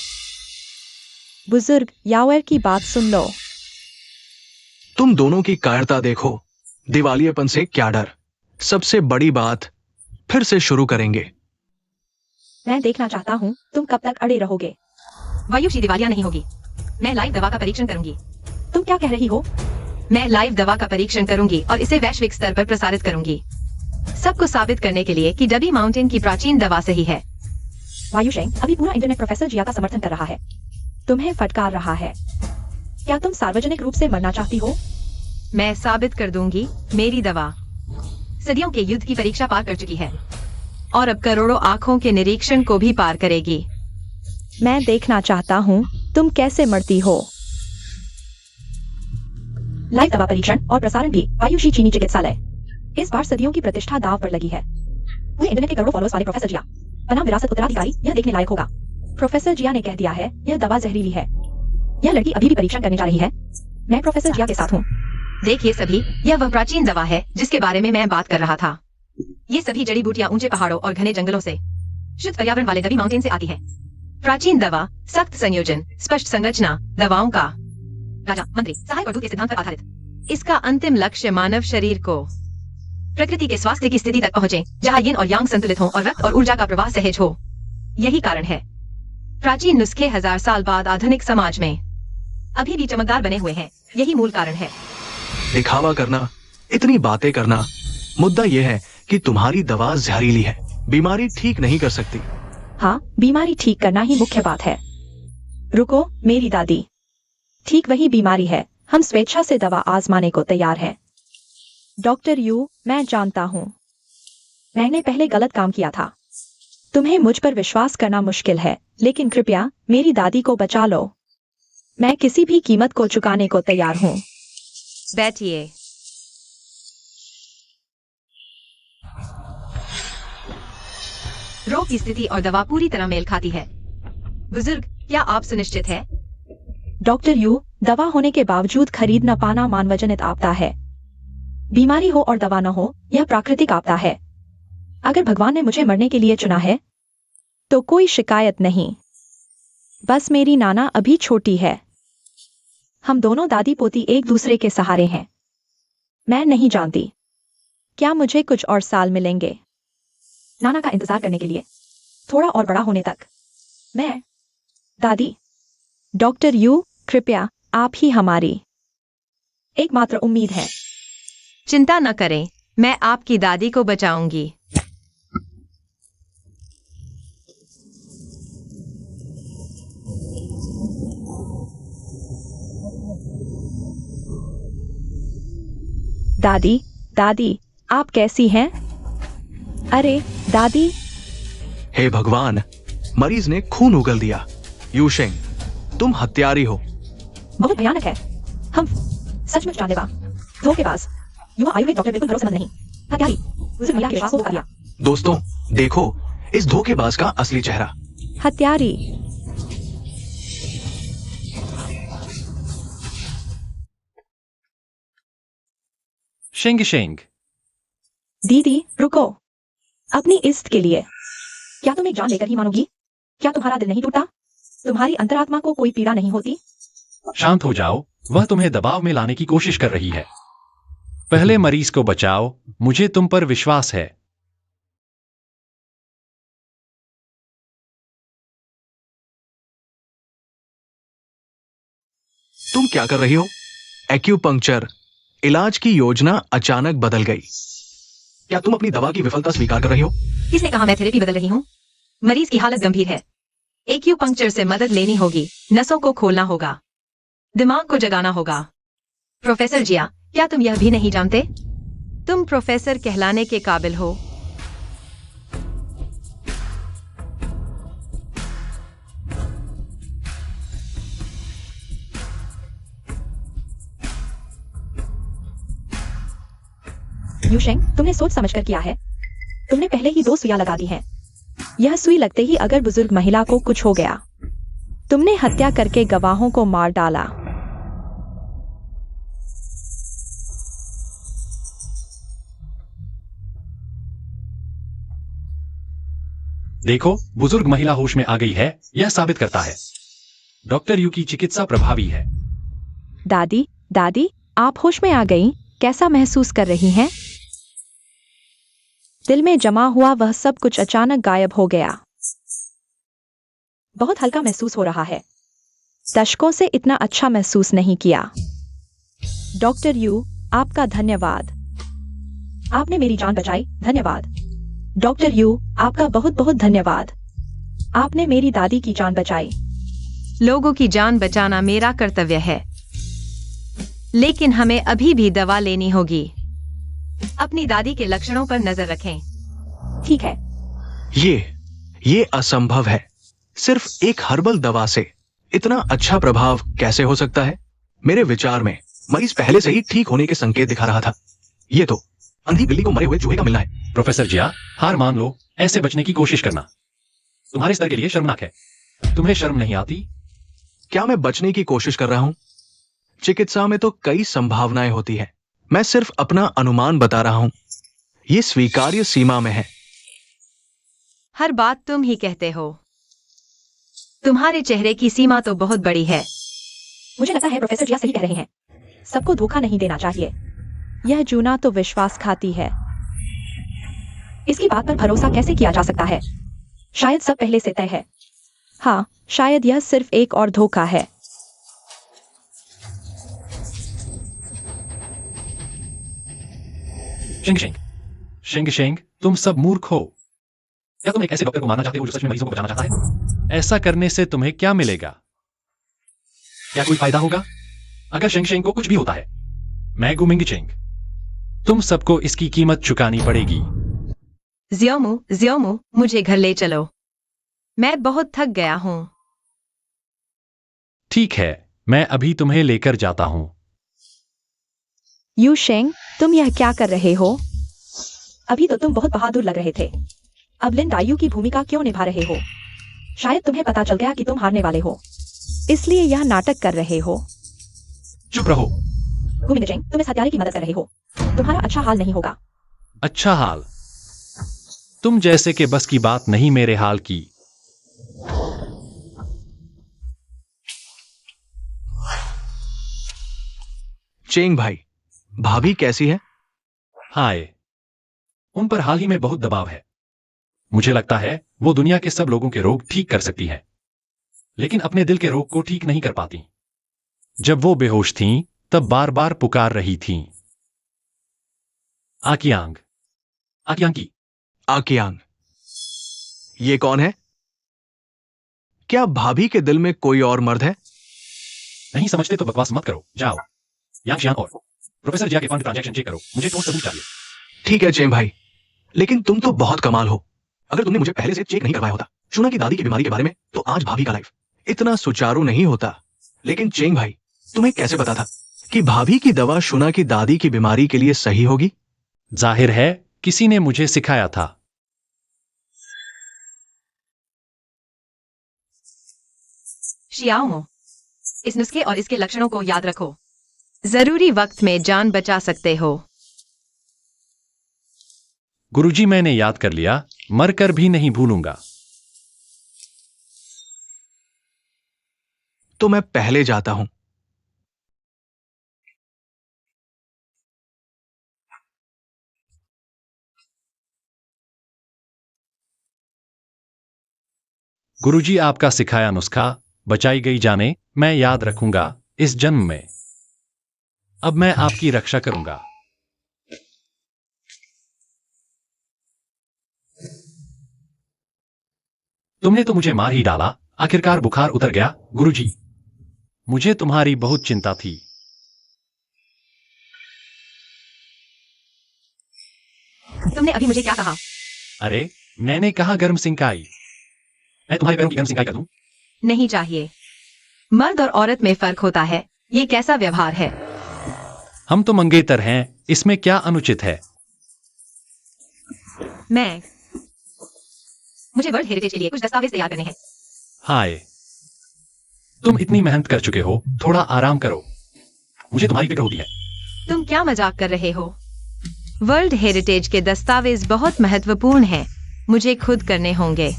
बुजुर्ग, यावर की बात सुन लो। तुम दोनों की कायरता देखो। दिवालियापन से क्या डर? सबसे बड़ी बात फिर से शुरू करेंगे। मैं देखना चाहता हूँ तुम कब तक अड़े रहोगे। वायुशी दिवालिया नहीं होगी। मैं लाइव दवा का परीक्षण करूंगी। तुम क्या कह रही हो? मैं लाइव दवा का परीक्षण करूंगी और इसे वैश्विक स्तर पर प्रसारित करूंगी, सबको साबित करने के लिए कि डबी माउंटेन की प्राचीन दवा सही है। वायुशेंग, अभी पूरा इंटरनेट प्रोफेसर जिया का समर्थन कर रहा है। तुम्हें फटकार रहा है। क्या तुम सार्वजनिक रूप से मरना चाहती हो? मैं साबित कर दूंगी मेरी दवा सदियों के युद्ध की परीक्षा पार कर चुकी है और अब करोड़ों आंखों के निरीक्षण को भी पार करेगी। मैं देखना चाहता हूँ तुम कैसे मरती हो। लाइव दवा परीक्षण और प्रसारण भी वायुशी चीनी चिकित्सालय। इस बार सदियों की प्रतिष्ठा दाव पर लगी है। पूरे इंटरनेट के करोड़ों फॉलोअर्स वाले प्रोफेसर जिया बनाम विरासत उत्तराधिकारी, यह देखने लायक होगा। प्रोफेसर जिया ने कह दिया है यह दवा जहरीली है। यह लड़की अभी भी परीक्षण करने जा रही है। मैं प्रोफेसर जिया के साथ हूँ। देखिए सभी, यह वह प्राचीन दवा है जिसके बारे में मैं बात कर रहा था। ये सभी जड़ी बूटियां ऊंचे पहाड़ों और घने जंगलों से शुद्ध पर्यावरण वाले डबी माउंटेन से आती है। प्राचीन दवा, सख्त संयोजन, स्पष्ट संरचना, दवाओं का राजा, मंत्री, सहायक और दूत के सिद्धांत पर आधारित। इसका अंतिम लक्ष्य मानव शरीर को प्रकृति के स्वास्थ्य की स्थिति तक पहुंचे, जहां यिन और यांग संतुलित हो और रक्त और ऊर्जा का प्रवाह सहज हो। यही कारण है प्राचीन नुस्खे 1000 साल बाद आधुनिक समाज में अभी भी चमकदार बने हुए हैं। यही मूल कारण है। दिखावा करना, इतनी बातें करना। मुद्दा यह है कि तुम्हारी दवा जहरीली है, बीमारी ठीक नहीं कर सकती। हाँ, बीमारी ठीक करना ही मुख्य बात है। रुको मेरी दादी, ठीक वही बीमारी है। हम स्वेच्छा से दवा आजमाने को तैयार हैं। डॉक्टर यू, मैं जानता हूँ मैंने पहले गलत काम किया था। तुम्हें मुझ पर विश्वास करना मुश्किल है, लेकिन कृपया मेरी दादी को बचा लो। मैं किसी भी कीमत को चुकाने को तैयार हूँ। बैठिए। रोग की स्थिति और दवा पूरी तरह मेल खाती है। बुजुर्ग, क्या आप सुनिश्चित हैं? डॉक्टर यू, दवा होने के बावजूद खरीद न पाना मानवजनित आपदा है। बीमारी हो और दवा न हो, यह प्राकृतिक आपदा है। अगर भगवान ने मुझे मरने के लिए चुना है तो कोई शिकायत नहीं। बस मेरी नाना अभी छोटी है। हम दोनों दादी पोती एक दूसरे के सहारे हैं। मैं नहीं जानती, क्या मुझे कुछ और साल मिलेंगे नाना का इंतजार करने के लिए, थोड़ा और बड़ा होने तक। मैं दादी। डॉक्टर यू, कृपया आप ही हमारी एकमात्र उम्मीद है। चिंता न करें, मैं आपकी दादी को बचाऊंगी। दादी, दादी, आप कैसी हैं? अरे दादी, हे भगवान, मरीज ने खून उगल दिया। यूशेंग, तुम हत्यारी हो। बहुत भयानक है। हम सचमुच जानलेवा, धोखेबाज, युवा आयुर्वेद डॉक्टर बिल्कुल भरोसेमंद नहीं, हत्यारी, बुजुर्ग महिला के विश्वास को धोखा दिया। दोस्तों, देखो इस धोखेबाज का असली चेहरा। हत्यारी। शेंग शेंग, दीदी रुको, अपनी इष्ट के लिए क्या तुम एक जान लेकर ही मानोगी? क्या तुम्हारा दिल नहीं टूटा? तुम्हारी अंतरात्मा को कोई पीड़ा नहीं होती? शांत हो जाओ। वह तुम्हें दबाव में लाने की कोशिश कर रही है। पहले मरीज को बचाओ। मुझे तुम पर विश्वास है। तुम क्या कर रही हो? एक्यूपंक्चर इलाज की योजना अचानक बदल गई। क्या तुम अपनी दवा की विफलता स्वीकार कर रही हो? किसने कहा मैं थेरेपी बदल रही हूँ? मरीज की हालत गंभीर है। एक्यूपंक्चर से मदद लेनी होगी। नसों को खोलना होगा, दिमाग को जगाना होगा। प्रोफेसर जिया, क्या तुम यह भी नहीं जानते? तुम प्रोफेसर कहलाने के काबिल हो। यूशेंग, तुमने सोच समझकर किया है। तुमने पहले ही 2 सुइयां लगा दी हैं। यह सुई लगते ही अगर बुजुर्ग महिला को कुछ हो गया, तुमने हत्या करके गवाहों को मार डाला। देखो, बुजुर्ग महिला होश में आ गई है। यह साबित करता है डॉक्टर यू की चिकित्सा प्रभावी है। दादी, दादी, आप होश में आ गई। कैसा महसूस कर रही हैं? दिल में जमा हुआ वह सब कुछ अचानक गायब हो गया। बहुत हल्का महसूस हो रहा है। दशकों से इतना अच्छा महसूस नहीं किया। डॉक्टर यू, आपका धन्यवाद। आपने मेरी जान बचाई, धन्यवाद। डॉक्टर यू, आपका बहुत बहुत धन्यवाद। आपने मेरी दादी की जान बचाई। लोगों की जान बचाना मेरा कर्तव्य है, लेकिन हमें अभी भी दवा लेनी होगी। अपनी दादी के लक्षणों पर नजर रखें। ठीक है। ये असंभव है। सिर्फ एक हर्बल दवा से इतना अच्छा प्रभाव कैसे हो सकता है? मेरे विचार में मरीज पहले से ही ठीक होने के संकेत दिखा रहा था। ये तो अंधी बिल्ली को मरे हुए चूहे का मिलना है। प्रोफेसर जिया, हार मान लो। ऐसे बचने की कोशिश करना तुम्हारे स्तर के लिए शर्मनाक है। तुम्हें शर्म नहीं आती? क्या मैं बचने की कोशिश कर रहा हूं? चिकित्सा में तो कई संभावनाएं होती हैं। मैं सिर्फ अपना अनुमान बता रहा हूं। ये स्वीकार्य सीमा में है। हर बात तुम ही कहते हो। तुम्हारे चेहरे की सीमा तो बहुत बड़ी है। मुझे लगता है प्रोफेसर जिया सही कह रहे हैं। सबको धोखा नहीं देना चाहिए। यह जूना तो विश्वासघाती है। इसकी बात पर भरोसा कैसे किया जा सकता है? शायद सब पहले से तय है। हाँ, शायद यह सिर्फ एक और धोखा है। शेंग शेंग, शेंग शेंग, तुम सब मूर्ख हो। क्या तुम एक ऐसे डॉक्टर को मानना चाहते हो जो सच में मरीजों को बचाना चाहता है? ऐसा करने से तुम्हें क्या मिलेगा? क्या कोई फायदा होगा? अगर शेंग शेंग को कुछ भी होता है, मैं घूमेंगी चेंग। तुम सबको इसकी कीमत चुकानी पड़ेगी। ज़ियोमू, मुझे घर ले चलो। मैं बहुत थक गया हूं। ठीक है, मैं अभी तुम्हें लेकर जाता हूं। यू शेंग, तुम यह क्या कर रहे हो? अभी तो तुम बहुत बहादुर लग रहे थे। अब लिन दायू की भूमिका क्यों निभा रहे हो? शायद तुम्हें पता चल गया कि तुम हारने वाले हो, इसलिए यह नाटक कर रहे हो। चुप रहो। गुमिंगचेंग, तुम इस हत्यारे की मदद कर रहे हो। तुम्हारा अच्छा हाल नहीं होगा। अच्छा हाल? तुम जैसे के बस की बात नहीं मेरे हाल की। चेंग भाई, भाभी कैसी है? हाय। उन पर हाल ही में बहुत दबाव है। मुझे लगता है वो दुनिया के सब लोगों के रोग ठीक कर सकती है, लेकिन अपने दिल के रोग को ठीक नहीं कर पाती। जब वो बेहोश थीं, तब बार बार पुकार रही थीं। आकियांग। आकियांग की। आकियांग। ये कौन है? क्या भाभी के दिल में कोई और मर्द है? नहीं समझते तो बकवास मत करो, जाओ। यांग शियांग और प्रोफेसर जिया के फंड ट्रांजैक्शन चेक करो, मुझे ठोस सबूत चाहिए। ठीक है चेंग भाई, लेकिन तुम तो बहुत कमाल हो। अगर तुमने मुझे पहले से चेक नहीं करवाया होता शुना की दादी की बीमारी के बारे में, तो आज भाभी का लाइफ इतना सुचारू नहीं होता। लेकिन चेंग भाई, तुम्हें कैसे पता था कि भाभी की दवा शुना की दादी की बीमारी के लिए सही होगी? जाहिर है किसी ने मुझे सिखाया था। शियाओ, इस नुस्खे और इसके लक्षणों को याद रखो। जरूरी वक्त में जान बचा सकते हो। गुरुजी मैंने याद कर लिया, मरकर भी नहीं भूलूंगा। तो मैं पहले जाता हूं। गुरुजी आपका सिखाया नुस्खा बचाई गई जाने मैं याद रखूंगा इस जन्म में। अब मैं आपकी रक्षा करूंगा। तुमने तो मुझे मार ही डाला, आखिरकार बुखार उतर गया। गुरुजी, मुझे तुम्हारी बहुत चिंता थी। तुमने अभी मुझे क्या कहा? अरे मैंने कहा गर्म सिंकाई। मैं तुम्हारे पैरों की गर्म सिंकाई कर दूं? नहीं चाहिए। मर्द और औरत में फर्क होता है। ये कैसा व्यवहार है? हम तो मंगेतर हैं, इसमें क्या अनुचित है? मुझे वर्ल्ड हेरिटेज के लिए कुछ दस्तावेज तैयार करने हैं। हाय, तुम इतनी मेहनत कर चुके हो, थोड़ा आराम करो। मुझे तुम्हारी फिक्र होती है। तुम क्या मजाक कर रहे हो? वर्ल्ड हेरिटेज के दस्तावेज बहुत महत्वपूर्ण हैं। मुझे खुद करने होंगे।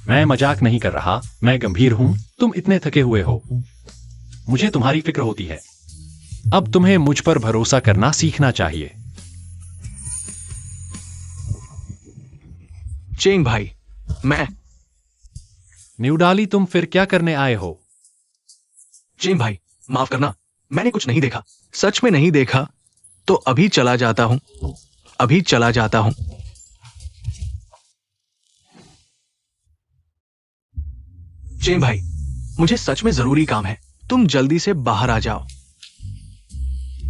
मैं मजाक नहीं कर रहा, मैं गंभीर हूं। तुम इतने थके हुए हो, मुझे तुम्हारी फिक्र होती है। अब तुम्हें मुझ पर भरोसा करना सीखना चाहिए। चेंग भाई, मैं न्यूडाली, तुम फिर क्या करने आए हो? चेंग भाई, माफ करना, मैंने कुछ नहीं देखा। सच में नहीं देखा। तो अभी चला जाता हूं। अभी चला जाता हूं। चेंग भाई, मुझे सच में जरूरी काम है। तुम जल्दी से बाहर आ जाओ।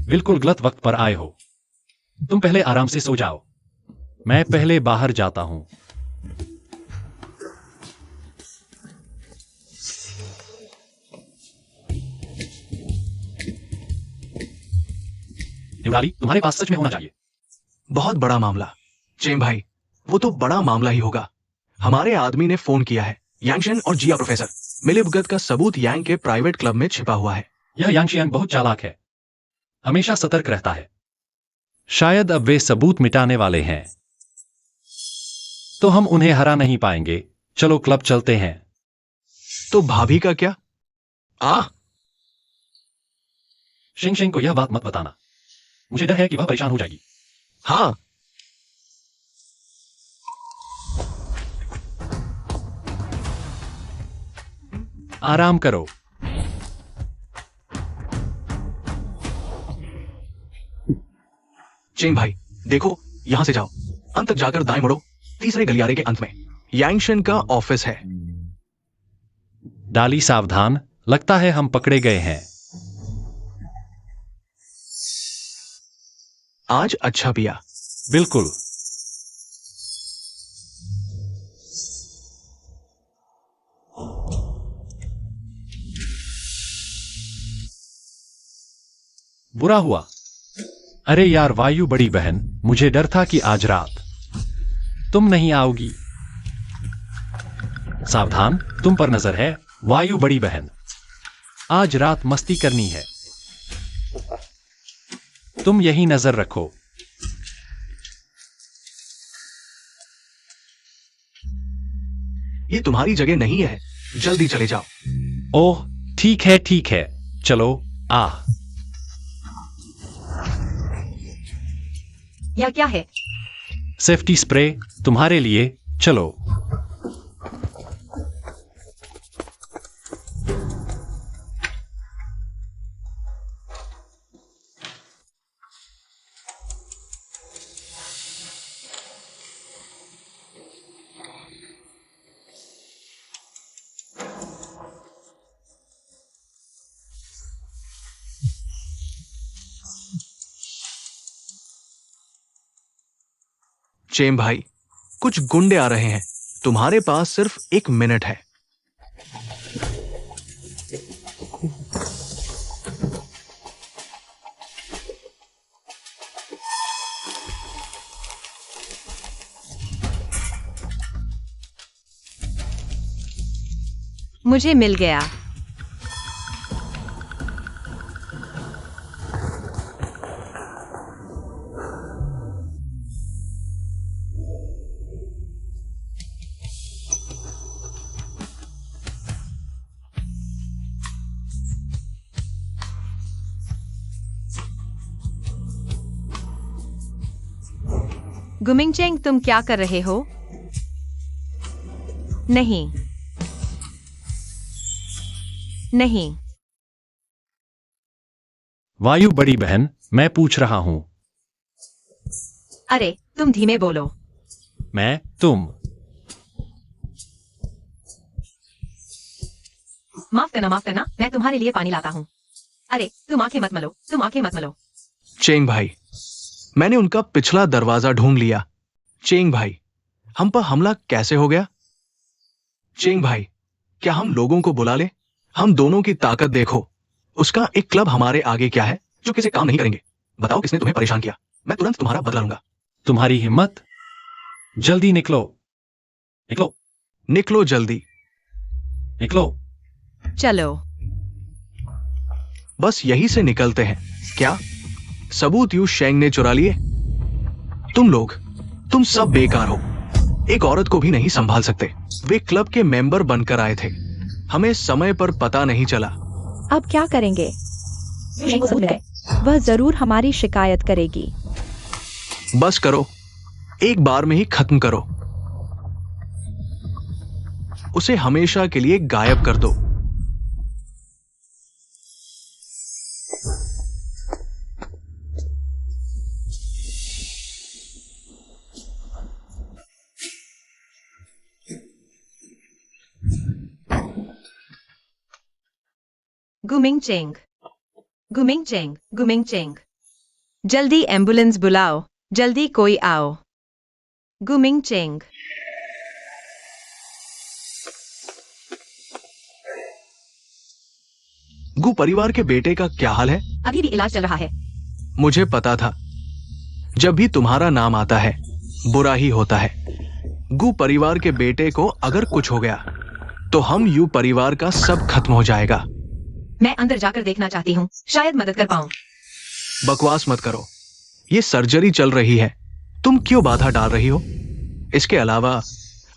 बिल्कुल गलत वक्त पर आए हो। तुम पहले आराम से सो जाओ। मैं पहले बाहर जाता हूं। न्यूडाली, तुम्हारे पास सच में होना चाहिए। बहुत बड़ा मामला। चेंग भाई, वो तो बड़ा मामला ही होगा। हमारे आदमी ने फोन किया है। यांगशन और जिया प्रोफेसर, मिलीभगत का सबूत यांग के प्राइवेट क्लब में छिपा हुआ है। यह यांगशियांग बहुत चालाक है, हमेशा सतर्क रहता है। शायद अब वे सबूत मिटाने वाले हैं, तो हम उन्हें हरा नहीं पाएंगे। चलो क्लब चलते हैं। तो भाभी का क्या? शिंग शिंग को यह बात मत बताना, मुझे डर है कि वह परेशान हो जाएगी। हाँ, आराम करो। चेंग भाई, देखो, यहां से जाओ, अंत तक जाकर दाएं मुड़ो, तीसरे गलियारे के अंत में यांगशन का ऑफिस है। डाली सावधान, लगता है हम पकड़े गए हैं। आज अच्छा पिया। बिल्कुल। बुरा हुआ। अरे यार वायु बड़ी बहन, मुझे डर था कि आज रात तुम नहीं आओगी। सावधान, तुम पर नजर है वायु बड़ी बहन। आज रात मस्ती करनी है, तुम यही नजर रखो। ये तुम्हारी जगह नहीं है, जल्दी चले जाओ। ओह ठीक है, चलो। यह क्या है? सेफ्टी स्प्रे तुम्हारे लिए, चलो। चेम भाई, कुछ गुंडे आ रहे हैं। तुम्हारे पास सिर्फ 1 मिनट है। मुझे मिल गया। गुमिंगचेंग, तुम क्या कर रहे हो? नहीं, नहीं। वायु बड़ी बहन, मैं पूछ रहा हूं। अरे, तुम धीमे बोलो। तुम। माफ करना, मैं तुम्हारे लिए पानी लाता हूँ। अरे, तुम आंखें मत मलो। चेंग भाई, मैंने उनका पिछला दरवाजा ढूंढ लिया। चेंग भाई, हम पर हमला कैसे हो गया? चेंग भाई, क्या हम लोगों को बुला ले? हम दोनों की ताकत देखो। उसका एक क्लब हमारे आगे क्या है जो किसी काम नहीं करेंगे? बताओ किसने तुम्हें परेशान किया? मैं तुरंत तुम्हारा बदला लूंगा। तुम्हारी हिम्मत? जल्दी निकलो। निकलो जल्दी। निकलो। चलो। बस यही से निकलते हैं। क्या सबूत यू शेंग ने चुरा लिए? तुम सब बेकार हो। एक औरत को भी नहीं संभाल सकते। वे क्लब के मेंबर बनकर आए थे। हमें समय पर पता नहीं चला। अब क्या करेंगे? वह जरूर हमारी शिकायत करेगी। बस करो, एक बार में ही खत्म करो। उसे हमेशा के लिए गायब कर दो। गुमिंगचेंग। जल्दी एम्बुलेंस बुलाओ। जल्दी कोई आओ। गुमिंगचेंग। गु परिवार के बेटे का क्या हाल है? अभी भी इलाज चल रहा है। मुझे पता था। जब भी तुम्हारा नाम आता है, बुरा ही होता है। गु परिवार के बेटे को अगर कुछ हो गया, तो हम यू परिवार का सब खत्म हो जाएगा। मैं अंदर जाकर देखना चाहती हूँ, शायद मदद कर पाऊं। बकवास मत करो। ये सर्जरी चल रही है, तुम क्यों बाधा डाल रही हो? इसके अलावा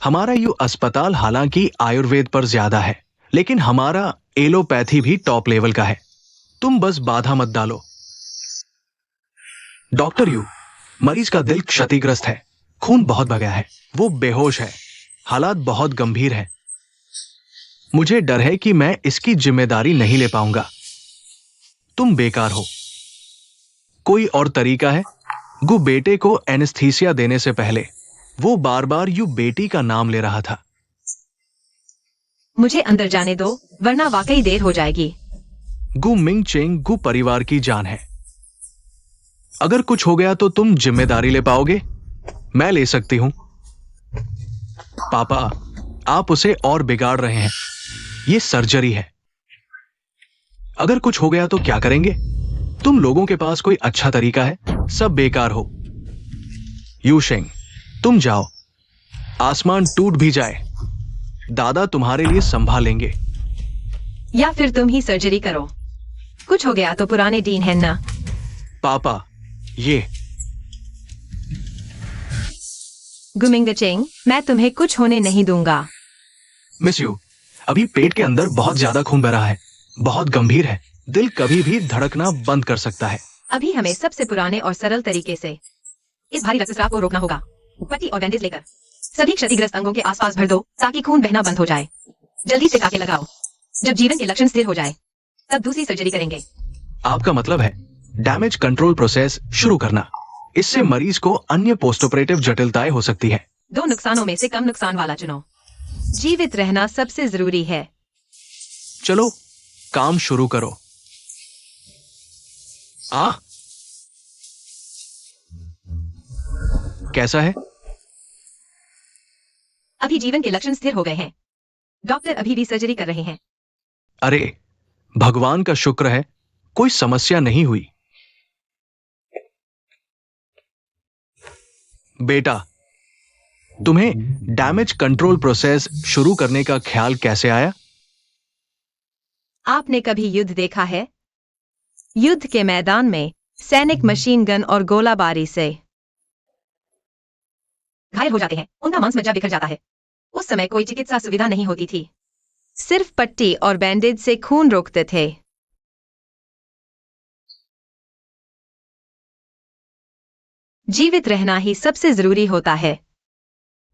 हमारा यू अस्पताल हालांकि आयुर्वेद पर ज्यादा है, लेकिन हमारा एलोपैथी भी टॉप लेवल का है। तुम बस बाधा मत डालो। डॉक्टर यू, मरीज का दिल क्षतिग्रस्त है, खून बहुत बगा है, वो बेहोश है, हालात बहुत गंभीर है। मुझे डर है कि मैं इसकी जिम्मेदारी नहीं ले पाऊंगा। तुम बेकार हो। कोई और तरीका है? गु बेटे को एनेस्थीसिया देने से पहले वो बार बार यू बेटी का नाम ले रहा था। मुझे अंदर जाने दो, वरना वाकई देर हो जाएगी। गु मिंगचेंग गु परिवार की जान है। अगर कुछ हो गया तो तुम जिम्मेदारी ले पाओगे? मैं ले सकती हूं। पापा, आप उसे और बिगाड़ रहे हैं। ये सर्जरी है। अगर कुछ हो गया तो क्या करेंगे? तुम लोगों के पास कोई अच्छा तरीका है? सब बेकार हो। यू शेंग, तुम जाओ। आसमान टूट भी जाए, दादा तुम्हारे लिए संभालेंगे। या फिर तुम ही सर्जरी करो। कुछ हो गया तो पुराने डीन है ना। पापा, ये गुमिंगचेंग, मैं तुम्हें कुछ होने नहीं दूंगा। मिस यू, अभी पेट के अंदर बहुत ज्यादा खून बह रहा है, बहुत गंभीर है। दिल कभी भी धड़कना बंद कर सकता है। अभी हमें सबसे पुराने और सरल तरीके से इस भारी रक्तस्राव को रोकना होगा। पट्टी और बैंडेज लेकर सभी क्षतिग्रस्त अंगों के आसपास भर दो ताकि खून बहना बंद हो जाए। जल्दी से टाके लगाओ। जब जीवन के लक्षण स्थिर हो जाए, तब दूसरी सर्जरी करेंगे। आपका मतलब है डैमेज कंट्रोल प्रोसेस शुरू करना। इससे मरीज को अन्य पोस्ट ऑपरेटिव जटिलताएं हो सकती है। 2 नुकसानों में से कम नुकसान वाला चुनो। जीवित रहना सबसे जरूरी है। चलो काम शुरू करो। कैसा है? अभी जीवन के लक्षण स्थिर हो गए हैं। डॉक्टर अभी भी सर्जरी कर रहे हैं। अरे भगवान का शुक्र है, कोई समस्या नहीं हुई। बेटा, तुम्हें डैमेज कंट्रोल प्रोसेस शुरू करने का ख्याल कैसे आया? आपने कभी युद्ध देखा है? युद्ध के मैदान में सैनिक मशीन गन और गोलाबारी से घायल हो जाते हैं, उनका मांस मज्जा बिखर जाता है। उस समय कोई चिकित्सा सुविधा नहीं होती थी, सिर्फ पट्टी और बैंडेज से खून रोकते थे। जीवित रहना ही सबसे जरूरी होता है।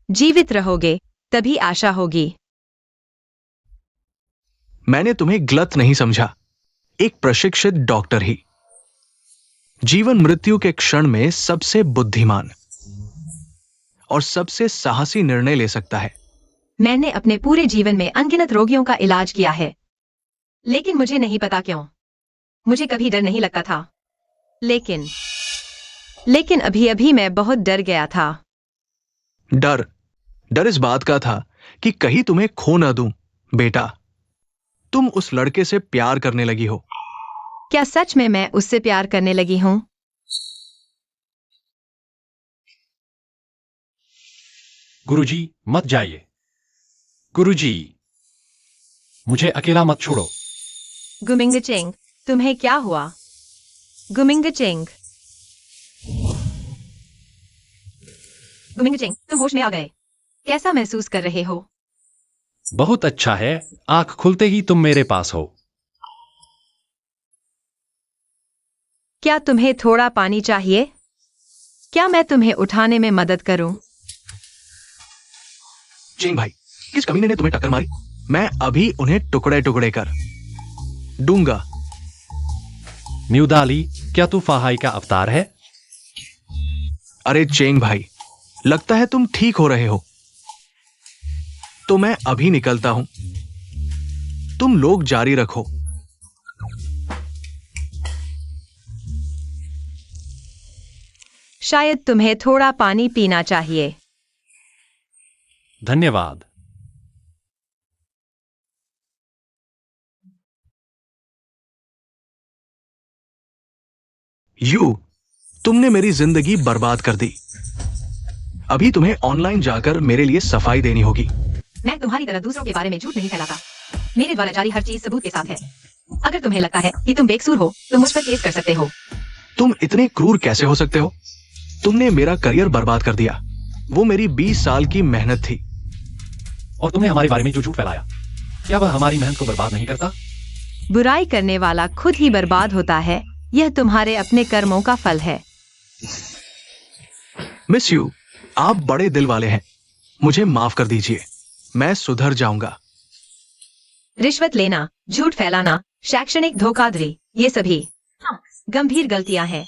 जीवित रहोगे तभी आशा होगी। मैंने तुम्हें गलत नहीं समझा, एक प्रशिक्षित डॉक्टर ही जीवन मृत्यु के क्षण में सबसे बुद्धिमान और सबसे साहसी निर्णय ले सकता है। मैंने अपने पूरे जीवन में अनगिनत रोगियों का इलाज किया है, लेकिन मुझे नहीं पता क्यों मुझे कभी डर नहीं लगता था। लेकिन अभी मैं बहुत डर गया था। डर इस बात का था कि कहीं तुम्हें खो ना दूं। बेटा, तुम उस लड़के से प्यार करने लगी हो। क्या सच में मैं उससे प्यार करने लगी हूं? गुरुजी मत जाइए। गुरुजी, मुझे अकेला मत छोड़ो। गुमिंगचेंग, तुम्हें क्या हुआ? गुमिंगचेंग, गुमिंगचेंग, तुम होश में आ गए। कैसा महसूस कर रहे हो? बहुत अच्छा है, आंख खुलते ही तुम मेरे पास हो। क्या तुम्हें थोड़ा पानी चाहिए? क्या मैं तुम्हें उठाने में मदद करूं? चेंग भाई, किस कमीने ने तुम्हें टक्कर मारी? मैं अभी उन्हें टुकड़े टुकड़े कर दूंगा। न्यूदाली, क्या तू फाहाई का अवतार है? अरे चेंग भाई, लगता है तुम ठीक हो रहे हो, तो मैं अभी निकलता हूं। तुम लोग जारी रखो। शायद तुम्हें थोड़ा पानी पीना चाहिए। धन्यवाद। तुमने मेरी जिंदगी बर्बाद कर दी। अभी तुम्हें ऑनलाइन जाकर मेरे लिए सफाई देनी होगी। मैं तुम्हारी तरह दूसरों के बारे में झूठ नहीं फैलाता। मेरे द्वारा जारी हर चीज सबूत के साथ है। अगर तुम्हें लगता है कि तुम बेकसूर हो तो मुझ पर केस कर सकते हो। तुम इतने क्रूर कैसे हो सकते हो? तुमने मेरा करियर बर्बाद कर दिया। वो मेरी 20 साल की मेहनत थी। और तुमने हमारे बारे में जो झूठ फैलाया, क्या वह हमारी मेहनत को बर्बाद नहीं करता? बुराई करने वाला खुद ही बर्बाद होता है। यह तुम्हारे अपने कर्मों का फल है। मिस यू, आप बड़े दिल वाले हैं। मुझे माफ कर दीजिए, मैं सुधर जाऊंगा। रिश्वत लेना, झूठ फैलाना, शैक्षणिक धोखाधड़ी, ये सभी गंभीर गलतियां हैं।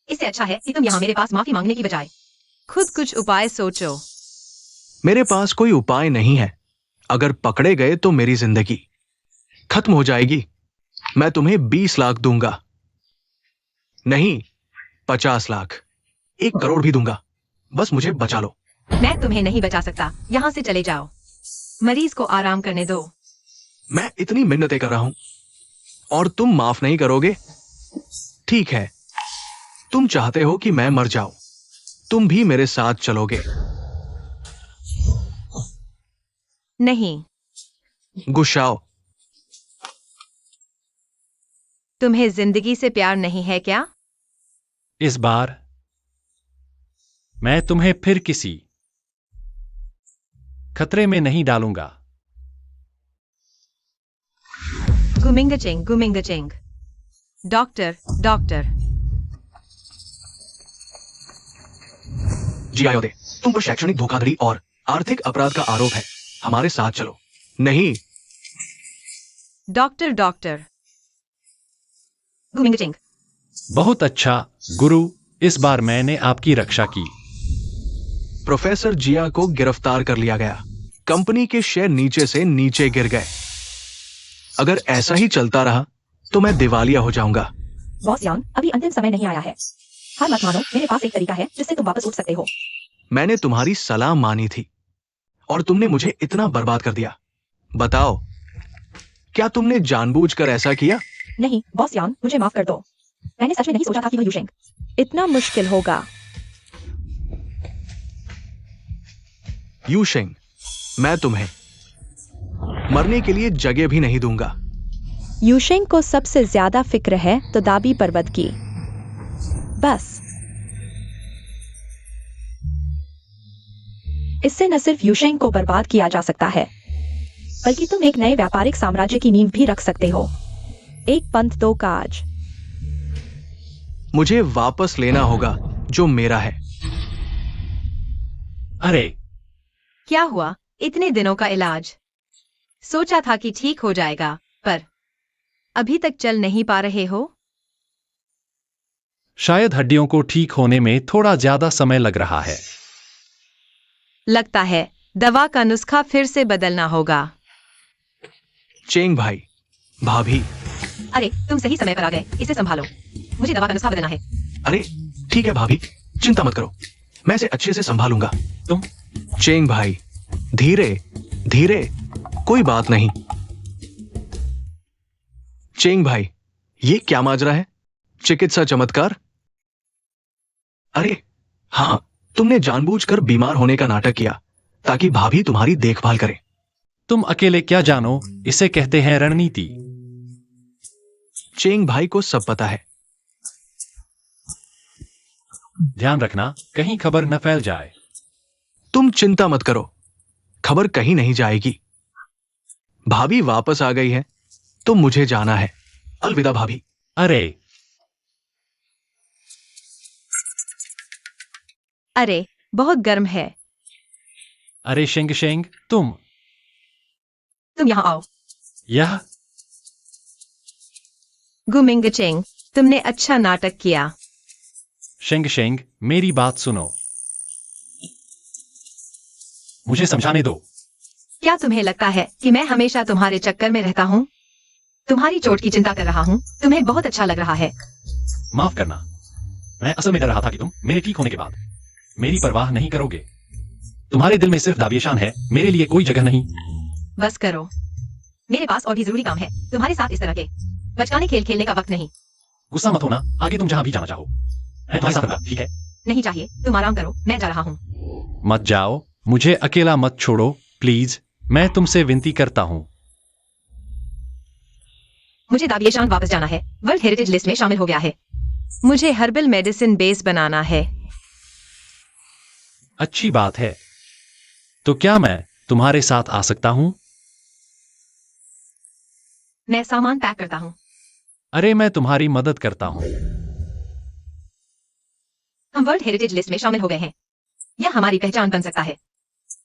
इससे अच्छा है कि तुम यहाँ मेरे पास माफी मांगने की बजाय खुद कुछ उपाय सोचो। मेरे पास कोई उपाय नहीं है। अगर पकड़े गए तो मेरी जिंदगी खत्म हो जाएगी। मैं तुम्हें 20 लाख दूंगा, नहीं 50 लाख, 1 करोड़ भी दूंगा। बस मुझे बचा लो। मैं तुम्हें नहीं बचा सकता। यहाँ से चले जाओ। मरीज को आराम करने दो। मैं इतनी मिन्नतें कर रहा हूं और तुम माफ नहीं करोगे? ठीक है, तुम चाहते हो कि मैं मर जाऊं। तुम भी मेरे साथ चलोगे? नहीं। गुस्साओ। तुम्हें जिंदगी से प्यार नहीं है क्या? इस बार मैं तुम्हें फिर किसी खतरे में नहीं डालूंगा। गुमिंगचेंग, गुमिंगचेंग। Doctor, doctor. जी आयोदे, तुम पर शैक्षणिक धोखाधड़ी और आर्थिक अपराध का आरोप है। हमारे साथ चलो। नहीं। Doctor, doctor. गुमिंगचेंग। बहुत अच्छा गुरु, इस बार मैंने आपकी रक्षा की। प्रोफेसर जिया को गिरफ्तार कर लिया गया। कंपनी के शेयर नीचे से नीचे गिर गए। अगर ऐसा ही चलता रहा तो मैं दिवालिया हो जाऊंगा। बॉस यान, अभी अंतिम समय नहीं आया है। हार मत मानो, मेरे पास एक तरीका है जिससे तुम वापस उठ सकते हो। मैंने तुम्हारी सलाह मानी थी और तुमने मुझे इतना बर्बाद कर दिया। बताओ, क्या तुमने जानबूझकर ऐसा किया? नहीं बॉस यान, मुझे माफ कर दो। मैंने सच में नहीं सोचा था कि वह यूशेंग। इतना मुश्किल होगा। यूशेंग, मैं तुम्हें मरने के लिए जगह भी नहीं दूंगा। यूशेंग को सबसे ज्यादा फिक्र है तो दाबी पर्वत की। बस इससे न सिर्फ यूशेंग को बर्बाद किया जा सकता है, बल्कि तुम एक नए व्यापारिक साम्राज्य की नींव भी रख सकते हो। एक पंथ दो काज। मुझे वापस लेना होगा जो मेरा है। अरे क्या हुआ? इतने दिनों का इलाज? सोचा था कि ठीक हो जाएगा, पर अभी तक चल नहीं पा रहे हो। शायद हड्डियों को ठीक होने में थोड़ा ज्यादा समय लग रहा है। लगता है दवा का नुस्खा फिर से बदलना होगा। चेंग भाई, भाभी। अरे तुम सही समय पर आ गए, इसे संभालो। मुझे दवा का नुस्खा बदलना है। अरे ठीक है भाभी, चिंता मत करो, मैं इसे अच्छे से संभालूंगा। तुम चेंग भाई, धीरे धीरे, कोई बात नहीं। चेंग भाई, ये क्या माजरा है? चिकित्सा चमत्कार? अरे हाँ, तुमने जानबूझकर बीमार होने का नाटक किया ताकि भाभी तुम्हारी देखभाल करे। तुम अकेले क्या जानो, इसे कहते हैं रणनीति। चेंग भाई को सब पता है। ध्यान रखना कहीं खबर न फैल जाए। तुम चिंता मत करो, खबर कहीं नहीं जाएगी। भाभी वापस आ गई है तो मुझे जाना है। अलविदा भाभी। अरे बहुत गर्म है। अरे शेंग शेंग, तुम यहाँ आओ। यह गुमिंग चेंग, तुमने अच्छा नाटक किया। शेंग शेंग, मेरी बात सुनो। मुझे समझाने दो। क्या तुम्हें लगता है कि मैं हमेशा तुम्हारे चक्कर में रहता हूँ? तुम्हारी चोट की चिंता कर रहा हूँ, तुम्हें बहुत अच्छा लग रहा है। माफ करना, मैं असल में डर रहा था कि तुम मेरे ठीक होने के बाद मेरी परवाह नहीं करोगे। तुम्हारे दिल में सिर्फ दाबियशान है, मेरे लिए कोई जगह नहीं। बस करो, मेरे पास और भी जरूरी काम है। तुम्हारे साथ इस तरह के बचकाने खेल खेलने का वक्त नहीं। गुस्सा मत होना, आगे तुम जहां भी जाना चाहो मैं तुम्हारे साथ रहूंगा, ठीक है? नहीं चाहिए, तुम आराम करो, मैं जा रहा हूँ। मत जाओ, मुझे अकेला मत छोड़ो प्लीज, मैं तुमसे विनती करता हूँ। मुझे दाबियशान वापस जाना है, वर्ल्ड हेरिटेज लिस्ट में शामिल हो गया है। मुझे हर्बल मेडिसिन बेस बनाना है। अच्छी बात है, तो क्या मैं तुम्हारे साथ आ सकता हूँ? मैं सामान पैक करता हूँ। अरे मैं तुम्हारी मदद करता हूँ। हम वर्ल्ड हेरिटेज लिस्ट में शामिल हो गए हैं, यह हमारी पहचान बन सकता है।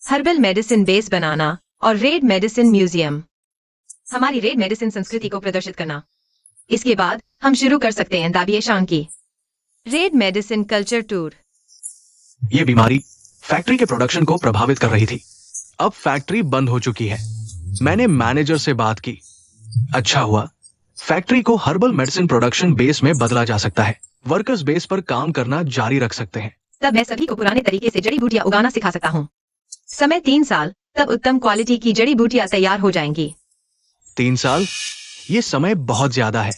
हर्बल मेडिसिन बेस बनाना और रेड मेडिसिन म्यूजियम। हमारी रेड मेडिसिन संस्कृति को प्रदर्शित करना। इसके बाद हम शुरू कर सकते हैं दाबियशान की रेड मेडिसिन कल्चर टूर। ये बीमारी फैक्ट्री के प्रोडक्शन को प्रभावित कर रही थी। अब फैक्ट्री बंद हो चुकी है। मैंने मैनेजर से बात की। अच्छा हुआ, फैक्ट्री को हर्बल मेडिसिन प्रोडक्शन बेस में बदला जा सकता है। वर्कर्स बेस पर काम करना जारी रख सकते हैं। तब मैं सभी को पुराने तरीके से जड़ी बूटियां उगाना सिखा सकता हूँ। समय 3 साल, तब उत्तम क्वालिटी की जड़ी बूटियां तैयार हो जाएंगी। 3 साल? ये समय बहुत ज्यादा है।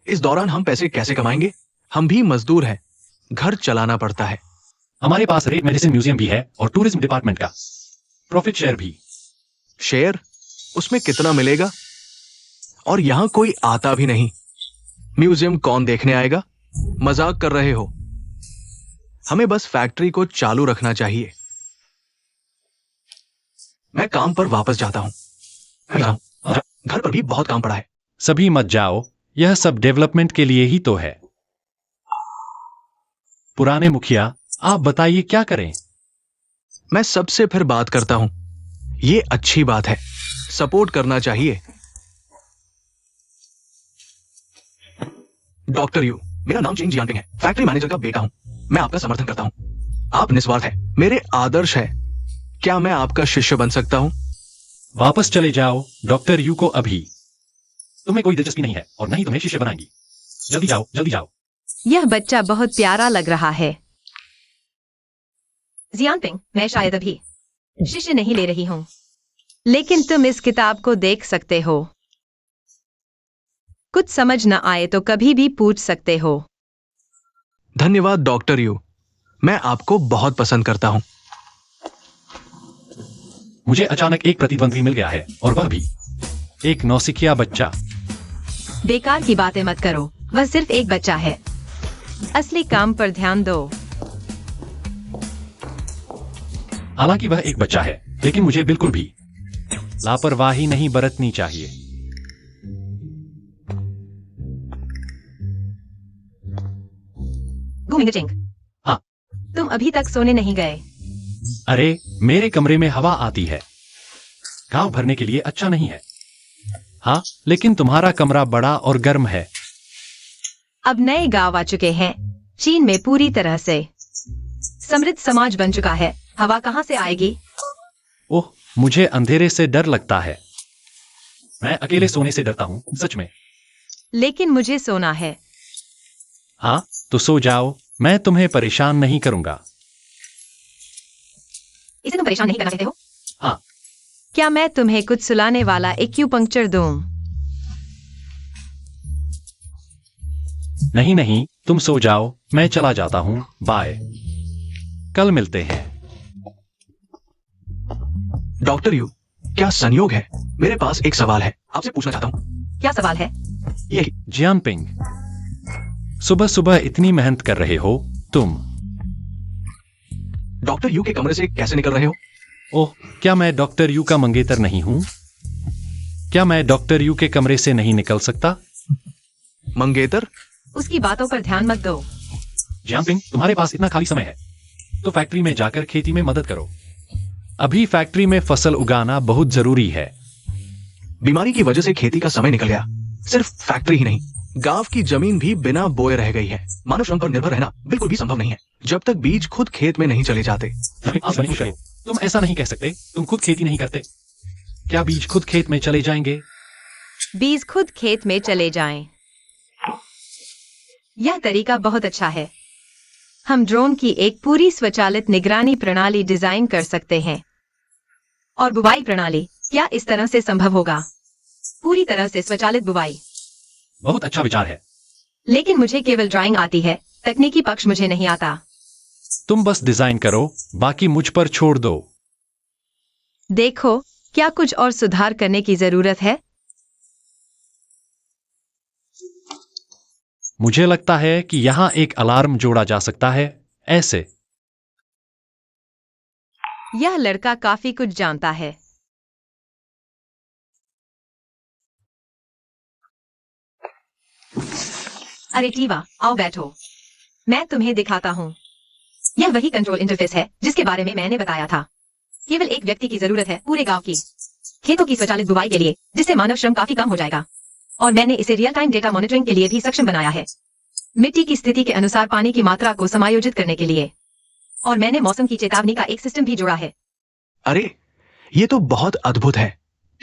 इस दौरान हम पैसे कैसे कमाएंगे? हम भी मजदूर हैं, घर चलाना पड़ता है। हमारे पास रेड मेडिसिन म्यूजियम भी है और टूरिज्म डिपार्टमेंट का प्रॉफिट शेयर भी। शेयर? उसमें कितना मिलेगा? और यहां कोई आता भी नहीं। म्यूजियम कौन देखने आएगा? मजाक कर रहे हो? हमें बस फैक्ट्री को चालू रखना चाहिए। मैं काम पर वापस जाता हूं। घर पर भी बहुत काम पड़ा है। सभी मत जाओ, यह सब डेवलपमेंट के लिए ही तो है। पुराने मुखिया, आप बताइए क्या करें? मैं सबसे फिर बात करता हूं। ये अच्छी बात है, सपोर्ट करना चाहिए। डॉक्टर यू, मेरा नाम चेंग जियांपिंग है, फैक्ट्री मैनेजर का बेटा हूं। मैं आपका समर्थन करता हूं। आप निस्वार्थ हैं, मेरे आदर्श है। क्या मैं आपका शिष्य बन सकता हूं? वापस चले जाओ डॉक्टर यू को अभी। तुम्हें कोई दिलचस्पी नहीं है और नहीं तुम्हें शिष्य बनाएंगी। जल्दी जाओ, जल्दी जाओ। यह बच्चा बहुत प्यारा लग रहा है। जियांपिंग, मैं शायद अभी शिष्य नहीं ले रही हूँ, लेकिन तुम इस किताब को देख सकते हो। कुछ समझ न आए तो कभी भी पूछ सकते हो। धन्यवाद डॉक्टर यू, मैं आपको बहुत पसंद करता हूँ। मुझे अचानक एक प्रतिद्वंद्वी मिल गया है, और वह भी एक नौसिखिया बच्चा। बेकार की बातें मत करो, वह सिर्फ एक बच्चा है। असली काम पर ध्यान दो। हालांकि वह एक बच्चा है, लेकिन मुझे बिल्कुल भी लापरवाही नहीं बरतनी चाहिए। गुमिंगचिंग, हाँ। तुम अभी तक सोने नहीं गए। अरे, मेरे कमरे में हवा आती है। गांव भरने के लिए अच्छा नहीं है। हाँ, लेकिन तुम्हारा कमरा बड़ा और गर्म है। अब नए गांव आ चुके हैं। चीन में पूरी तरह से समृद्ध समाज बन चुका है। हवा कहाँ से आएगी? ओह, मुझे अंधेरे से डर लगता है। मैं अकेले सोने से डरता हूँ, सच में। लेकिन मुझे सोना है। हाँ, तो सो जाओ, मैं तुम्हें परेशान नहीं करूंगा। इसे तुम परेशान नहीं करना चाहते हो? हाँ। क्या मैं तुम्हें कुछ सुलाने वाला एक्यूपंक्चर दूं? नहीं नहीं, तुम सो जाओ, मैं चला जाता हूँ। बाय, कल मिलते हैं। डॉक्टर यू, क्या संयोग है? मेरे पास एक सवाल है, आपसे पूछना चाहता हूँ। क्या सवाल है? ये जियानपिंग, सुबह सुबह इतनी मेहनत कर रहे हो तुम। डॉक्टर यू के कमरे से कैसे निकल रहे हो? ओह, क्या मैं डॉक्टर यू का मंगेतर नहीं हूं? क्या मैं डॉक्टर यू के कमरे से नहीं निकल सकता? मंगेतर? उसकी बातों पर ध्यान मत दो। जियानपिंग, तुम्हारे पास इतना खाली समय है तो फैक्ट्री में जाकर खेती में मदद करो। अभी फैक्ट्री में फसल उगाना बहुत जरूरी है। बीमारी की वजह से खेती का समय निकल गया। सिर्फ फैक्ट्री ही नहीं, गांव की जमीन भी बिना बोए रह गई है। मानव श्रम पर निर्भर रहना बिल्कुल भी संभव नहीं है जब तक बीज खुद खेत में नहीं चले जाते। तुम ऐसा नहीं कह सकते, तुम खुद खेती नहीं करते। क्या बीज खुद खेत में चले जाएंगे? बीज खुद खेत में चले जाएं। यह तरीका बहुत अच्छा है। हम ड्रोन की एक पूरी स्वचालित निगरानी प्रणाली डिजाइन कर सकते हैं। और बुवाई प्रणाली, क्या इस तरह से संभव होगा? पूरी तरह से स्वचालित बुवाई। बहुत अच्छा विचार है। लेकिन मुझे केवल ड्राइंग आती है, तकनीकी पक्ष मुझे नहीं आता। तुम बस डिजाइन करो, बाकी मुझ पर छोड़ दो। देखो, क्या कुछ और सुधार करने की जरूरत है? मुझे लगता है कि यहां एक अलार्म जोड़ा जा सकता है, ऐसे। यह लड़का काफी कुछ जानता है। अरे टीवा, आओ बैठो। मैं तुम्हें दिखाता हूँ। यह वही कंट्रोल इंटरफेस है जिसके बारे में मैंने बताया था। केवल एक व्यक्ति की जरूरत है पूरे गांव की खेतों की स्वचालित बुवाई के लिए, जिससे मानव श्रम काफी कम हो जाएगा। और मैंने इसे रियल टाइम डेटा मॉनिटरिंग के लिए भी सक्षम बनाया है, मिट्टी की स्थिति के अनुसार पानी की मात्रा को समायोजित करने के लिए। और मैंने मौसम की चेतावनी का एक सिस्टम भी जोड़ा है। अरे, ये तो बहुत अद्भुत है।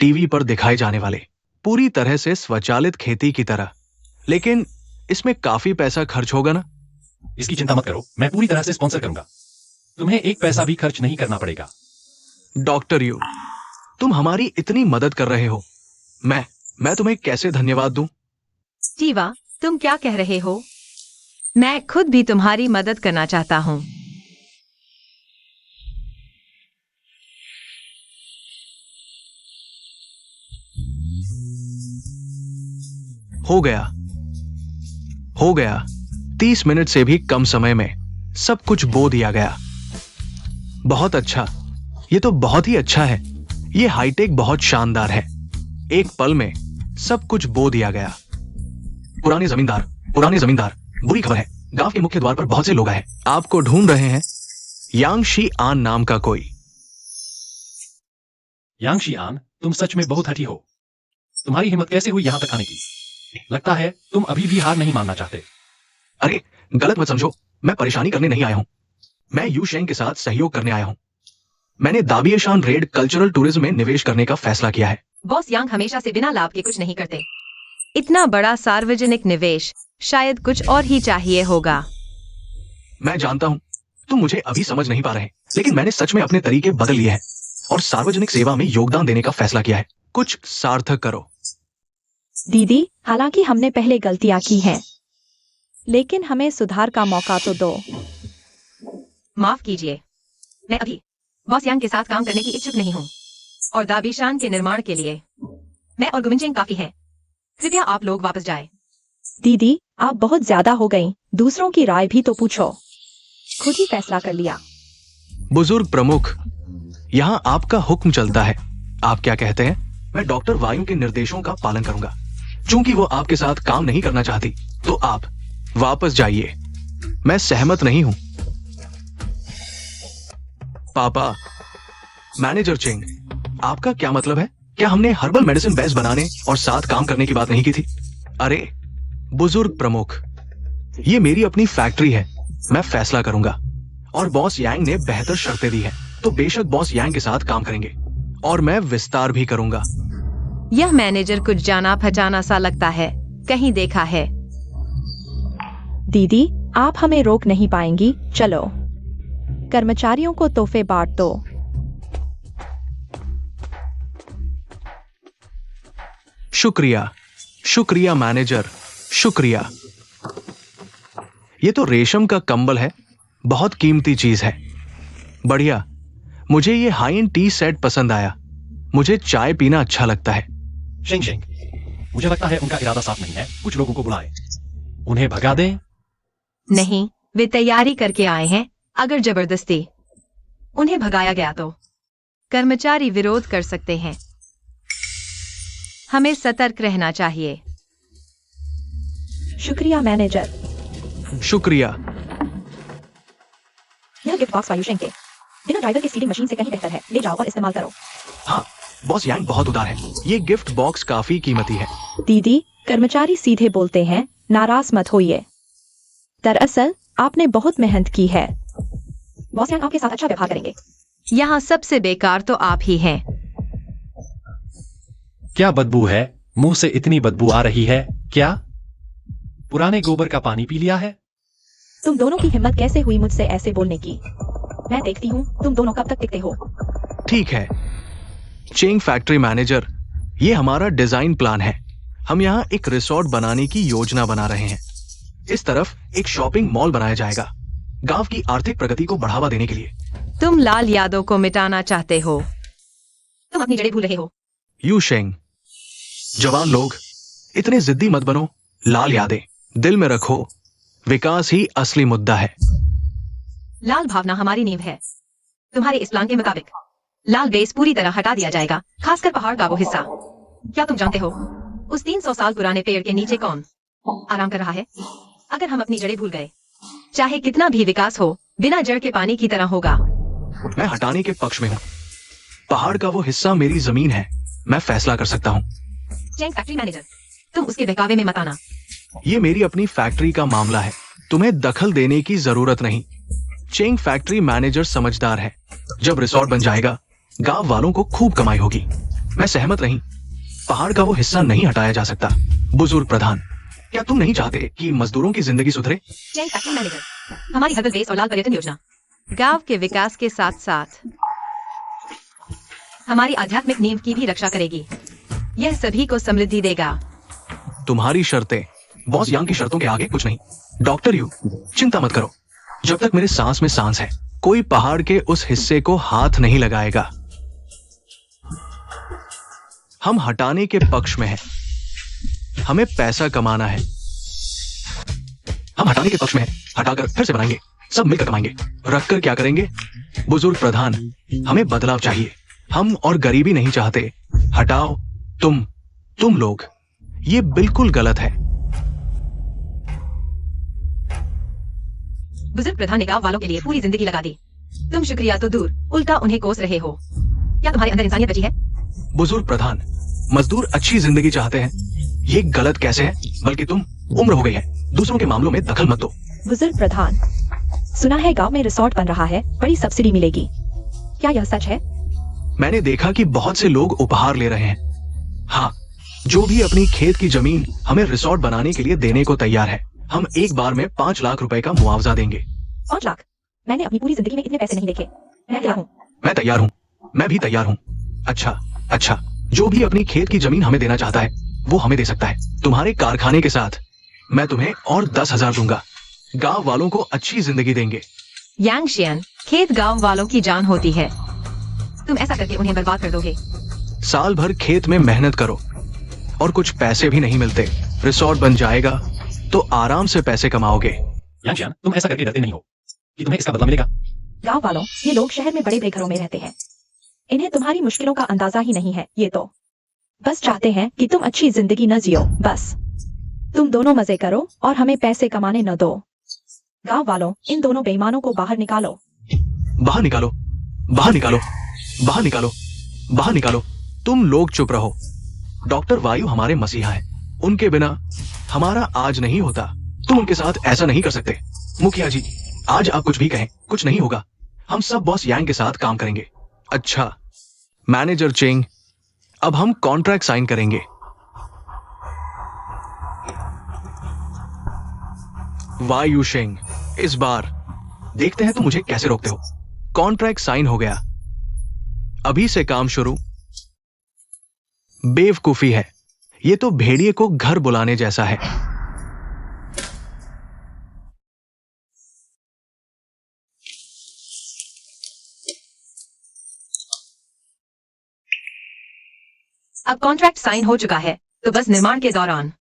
टीवी पर दिखाए जाने वाले पूरी तरह से स्वचालित खेती की तरह। लेकिन इसमें काफी पैसा खर्च होगा ना? इसकी चिंता मत करो, मैं पूरी तरह से स्पॉन्सर करूंगा। तुम्हें एक पैसा भी खर्च नहीं करना पड़ेगा। डॉक्टर यू, तुम हमारी इतनी मदद कर रहे हो, मैं तुम्हें कैसे धन्यवाद दूं? टीवा, तुम क्या कह रहे हो? मैं खुद भी तुम्हारी मदद करना चाहता हूँ। हो गया 30 मिनट से भी कम समय में सब कुछ बो दिया गया। बहुत अच्छा, ये तो बहुत ही अच्छा है। ये हाईटेक बहुत शानदार है। एक पल में सब कुछ बो दिया गया। पुराने जमींदार, बुरी खबर है। गांव के मुख्य द्वार पर बहुत से लोग आए, आपको ढूंढ रहे हैं। यांग शी आन नाम का कोई। यांग शी आन, तुम सच में बहुत हठी हो। तुम्हारी हिम्मत कैसे हुई यहां तक आने की? लगता है तुम अभी भी हार नहीं मानना चाहते। अरे, गलत मत समझो, मैं परेशानी करने नहीं आया हूं। मैं यू शेंग के साथ सहयोग करने आया हूं। मैंने दाबियशान रेड कल्चरल टूरिज्म में निवेश करने का फैसला किया है। बॉस यांग हमेशा से बिना लाभ के कुछ नहीं करते। इतना बड़ा सार्वजनिक निवेश, शायद कुछ और ही चाहिए होगा। मैं जानता हूं तुम मुझे अभी समझ नहीं पा रहे, लेकिन मैंने सच में अपने तरीके बदल लिए हैं। और सार्वजनिक सेवा में योगदान देने का फैसला किया है। कुछ सार्थक करो। दीदी, हालांकि हमने पहले गलतियां की हैं, लेकिन हमें सुधार का मौका तो दो। माफ कीजिए, मैं अभी बॉस यांग के साथ काम करने की इच्छुक नहीं हूँ और दाबीशान के निर्माण के लिए मैं और गुमिनचेंग काफी हैं। कृपया आप लोग वापस जाएं। दीदी, आप बहुत ज्यादा हो गई, दूसरों की राय भी तो पूछो। खुद ही फैसला कर लिया। बुजुर्ग प्रमुख, यहाँ आपका हुक्म चलता है। आप क्या कहते हैं? मैं डॉक्टर वायु के निर्देशों का पालन करूंगा। चूंकि वो आपके साथ काम नहीं करना चाहती, तो आप वापस जाइए। मैं सहमत नहीं हूं। पापा, मैनेजर चेंग, आपका क्या मतलब है? क्या हमने हर्बल मेडिसिन बेस बनाने और साथ काम करने की बात नहीं की थी? अरे बुजुर्ग प्रमुख, ये मेरी अपनी फैक्ट्री है, मैं फैसला करूंगा। और बॉस यांग ने बेहतर शर्तें दी हैं, तो बेशक बॉस यांग के साथ काम करेंगे और मैं विस्तार भी करूंगा। यह मैनेजर कुछ जाना पहचाना सा लगता है, कहीं देखा है। दीदी, आप हमें रोक नहीं पाएंगी। चलो, कर्मचारियों को तोहफे बांट दो। शुक्रिया, शुक्रिया मैनेजर, शुक्रिया। ये तो रेशम का कंबल है, बहुत कीमती चीज है। बढ़िया, मुझे ये हाई एंड टी सेट पसंद आया। मुझे चाय पीना अच्छा लगता है। शेंग शेंग, मुझे लगता है उनका इरादा साफ नहीं है। कुछ लोगों को बुलाएं, उन्हें भगा दें। नहीं, वे तैयारी करके आए हैं। अगर जबरदस्ती उन्हें भगाया गया तो कर्मचारी विरोध कर सकते हैं। हमें सतर्क रहना चाहिए। शुक्रिया मैनेजर। शुक्रिया। यह गिफ्ट बॉक्स वायु शेंग के बिना ड्राइवर के सीडिंग मशीन से कहीं बेहतर है। ले जाओ और इस्तेमाल करो। हाँ, बॉस यांग बहुत उदार है। ये गिफ्ट बॉक्स काफी कीमती है। दीदी, कर्मचारी सीधे बोलते हैं, नाराज मत होइए। दरअसल आपने बहुत मेहनत की है। बॉस यांग आपके साथ अच्छा व्यवहार करेंगे। यहाँ सबसे बेकार तो आप ही हैं। क्या बदबू है? मुंह से इतनी बदबू आ रही है क्या? पुराने गोबर का पानी पी लिया है? तुम दोनों की हिम्मत कैसे हुई मुझसे ऐसे बोलने की? मैं देखती हूँ तुम दोनों कब तक टिकते हो। ठीक है चेंग फैक्ट्री मैनेजर, ये हमारा डिजाइन प्लान है। हम यहाँ एक रिसोर्ट बनाने की योजना बना रहे हैं। इस तरफ एक शॉपिंग मॉल बनाया जाएगा, गांव की आर्थिक प्रगति को बढ़ावा देने के लिए। तुम लाल यादव को मिटाना चाहते हो। तुम अपनी जड़ें भूल रहे हो। यू शेंग, जवान लोग इतने जिद्दी मत बनो। लाल यादें दिल में रखो, विकास ही असली मुद्दा है। लाल भावना हमारी नींव है। तुम्हारे इस प्लान के मुताबिक लाल बेस पूरी तरह हटा दिया जाएगा, खासकर पहाड़ का वो हिस्सा। क्या तुम जानते हो उस 300 साल पुराने पेड़ के नीचे कौन आराम कर रहा है? अगर हम अपनी जड़ें भूल गए, चाहे कितना भी विकास हो, बिना जड़ के पानी की तरह होगा। मैं हटाने के पक्ष में हूँ। पहाड़ का वो हिस्सा मेरी जमीन है, मैं फैसला कर सकता हूँ। चेंग फैक्ट्री मैनेजर, तुम उसके बहकावे में मत आना। ये मेरी अपनी फैक्ट्री का मामला है, तुम्हें दखल देने की जरूरत नहीं। चेंग फैक्ट्री मैनेजर समझदार है। जब रिसोर्ट बन जाएगा, गांव वालों को खूब कमाई होगी। मैं सहमत नहीं, पहाड़ का वो हिस्सा नहीं हटाया जा सकता। बुजुर्ग प्रधान, क्या तुम नहीं चाहते कि मजदूरों की जिंदगी सुधरे? चेंग फैक्ट्री मैनेजर, हमारी हर्बल बेस और लाल पर्यटन योजना गांव के विकास के साथ साथ हमारी आध्यात्मिक नींव की भी रक्षा करेगी। यह सभी को समृद्धि देगा। तुम्हारी शर्तें बॉस यांग की शर्तों के आगे कुछ नहीं। डॉक्टर यू, चिंता मत करो। जब तक मेरे सांस में सांस है, कोई पहाड़ के उस हिस्से को हाथ नहीं लगाएगा। हम हटाने के पक्ष में हैं। हमें पैसा कमाना है। हम हटाने के पक्ष में हैं। हटाकर फिर से बनाएंगे, सब मिलकर कमाएंगे। रखकर क्या करेंगे? बुजुर्ग प्रधान, हमें बदलाव चाहिए। हम और गरीबी नहीं चाहते। हटाओ तुम लोग, ये बिल्कुल गलत है। बुजुर्ग प्रधान ने गांव वालों के लिए पूरी जिंदगी लगा दी। तुम शुक्रिया तो दूर, उल्टा उन्हें कोस रहे हो। क्या तुम्हारे अंदर इंसानियत बची है? बुजुर्ग प्रधान, मजदूर अच्छी जिंदगी चाहते हैं। ये गलत कैसे है? बल्कि तुम उम्र हो गई है, दूसरों के मामलों में दखल मत दो। बुजुर्ग प्रधान, सुना है गांव में रिसोर्ट बन रहा है, बड़ी सब्सिडी मिलेगी। क्या यह सच है? मैंने देखा कि बहुत से लोग उपहार ले रहे हैं। हाँ, जो भी अपनी खेत की जमीन हमें रिसोर्ट बनाने के लिए देने को तैयार है, हम एक बार में 5 लाख रुपए का मुआवजा देंगे। 5 लाख? मैंने अपनी पूरी जिंदगी में इतने पैसे नहीं देखे। मैं क्या हूँ? मैं तैयार हूँ। मैं भी तैयार हूँ। अच्छा अच्छा, जो भी अपनी खेत की जमीन हमें देना चाहता है वो हमें दे सकता है। तुम्हारे कारखाने के साथ मैं तुम्हें और 10,000 दूंगा। गांव वालों को अच्छी जिंदगी देंगे। यांगशियन, खेत गांव वालों की जान होती है। तुम ऐसा करके उन्हें बर्बाद कर दोगे। साल भर खेत में मेहनत करो और कुछ पैसे भी नहीं मिलते। रिसोर्ट बन जाएगा तो आराम से पैसे कमाओगे। यांगशियन, तुम ऐसा करके डरते नहीं हो कि तुम्हें इसका बदला मिलेगा? गांव वालों, ये लोग शहर में बड़े बड़े घरों में रहते हैं। इन्हें तुम्हारी मुश्किलों का अंदाजा ही नहीं है। ये तो बस चाहते हैं कि तुम अच्छी जिंदगी न जियो। बस तुम दोनों मजे करो और हमें पैसे कमाने न दो। गांव वालों, इन दोनों बेईमानों को बाहर निकालो। बाहर निकालो, बाहर निकालो, बाहर निकालो, बाहर निकालो। तुम लोग चुप रहो। डॉक्टर वायु हमारे मसीहा है। उनके बिना हमारा आज नहीं होता। तुम उनके साथ ऐसा नहीं कर सकते। मुखिया जी, आज आप कुछ भी कहें, कुछ नहीं होगा। हम सब बॉस यांग के साथ काम करेंगे। अच्छा मैनेजर चेंग, अब हम कॉन्ट्रैक्ट साइन करेंगे। वायु शेंग, इस बार देखते हैं तुम मुझे कैसे रोकते हो। कॉन्ट्रैक्ट साइन हो गया, अभी से काम शुरू। बेवकूफी है, ये तो भेड़िए को घर बुलाने जैसा है। अब कॉन्ट्रैक्ट साइन हो चुका है, तो बस निर्माण के दौरान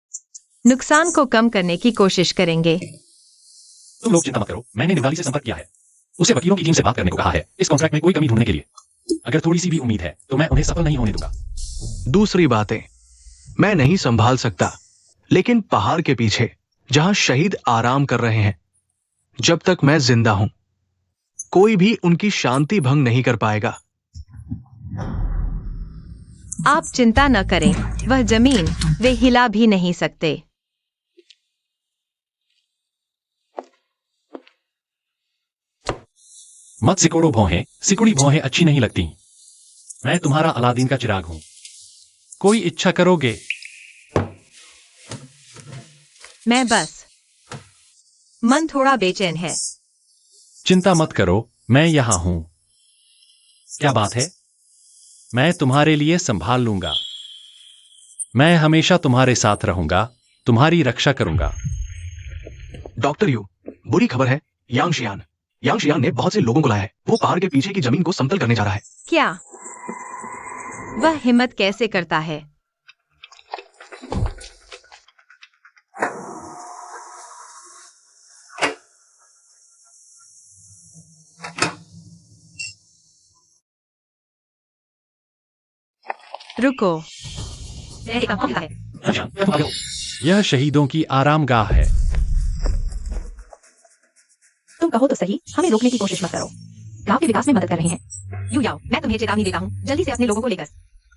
नुकसान को कम करने की कोशिश करेंगे। तुम लोग चिंता मत करो, मैंने निवाली से संपर्क किया है। उसे वकीलों की टीम से बात करने को कहा है इस कॉन्ट्रैक्ट में कोई कमी ढूंढने के लिए। अगर थोड़ी सी भी उम्मीद है तो मैं उन्हें सफल नहीं होने दूंगा। दूसरी बातें मैं नहीं संभाल सकता, लेकिन पहाड़ के पीछे जहां शहीद आराम कर रहे हैं, जब तक मैं जिंदा हूं कोई भी उनकी शांति भंग नहीं कर पाएगा। आप चिंता न करें, वह जमीन वे हिला भी नहीं सकते। मत सिकोड़ो भौहें, सिकुड़ी भौहें अच्छी नहीं लगती। मैं तुम्हारा अलादीन का चिराग हूं। कोई इच्छा करोगे? मैं बस मन थोड़ा बेचैन है। चिंता मत करो, मैं यहां हूं। क्या बात है? मैं तुम्हारे लिए संभाल लूंगा। मैं हमेशा तुम्हारे साथ रहूंगा, तुम्हारी रक्षा करूंगा। डॉक्टर यू, बुरी खबर है। यांगशियान ने बहुत से लोगों को लाया है। वो पहाड़ के पीछे की जमीन को समतल करने जा रहा है। क्या वह हिम्मत कैसे करता है? रुको, यह शहीदों की आरामगाह है। तुम कहो तो सही, हमें रोकने की कोशिश मत करो। गांव के विकास में मदद कर रहे हैं। यू याओ, मैं तुम्हें चेतावनी देता हूँ, जल्दी से अपने लोगों को लेकर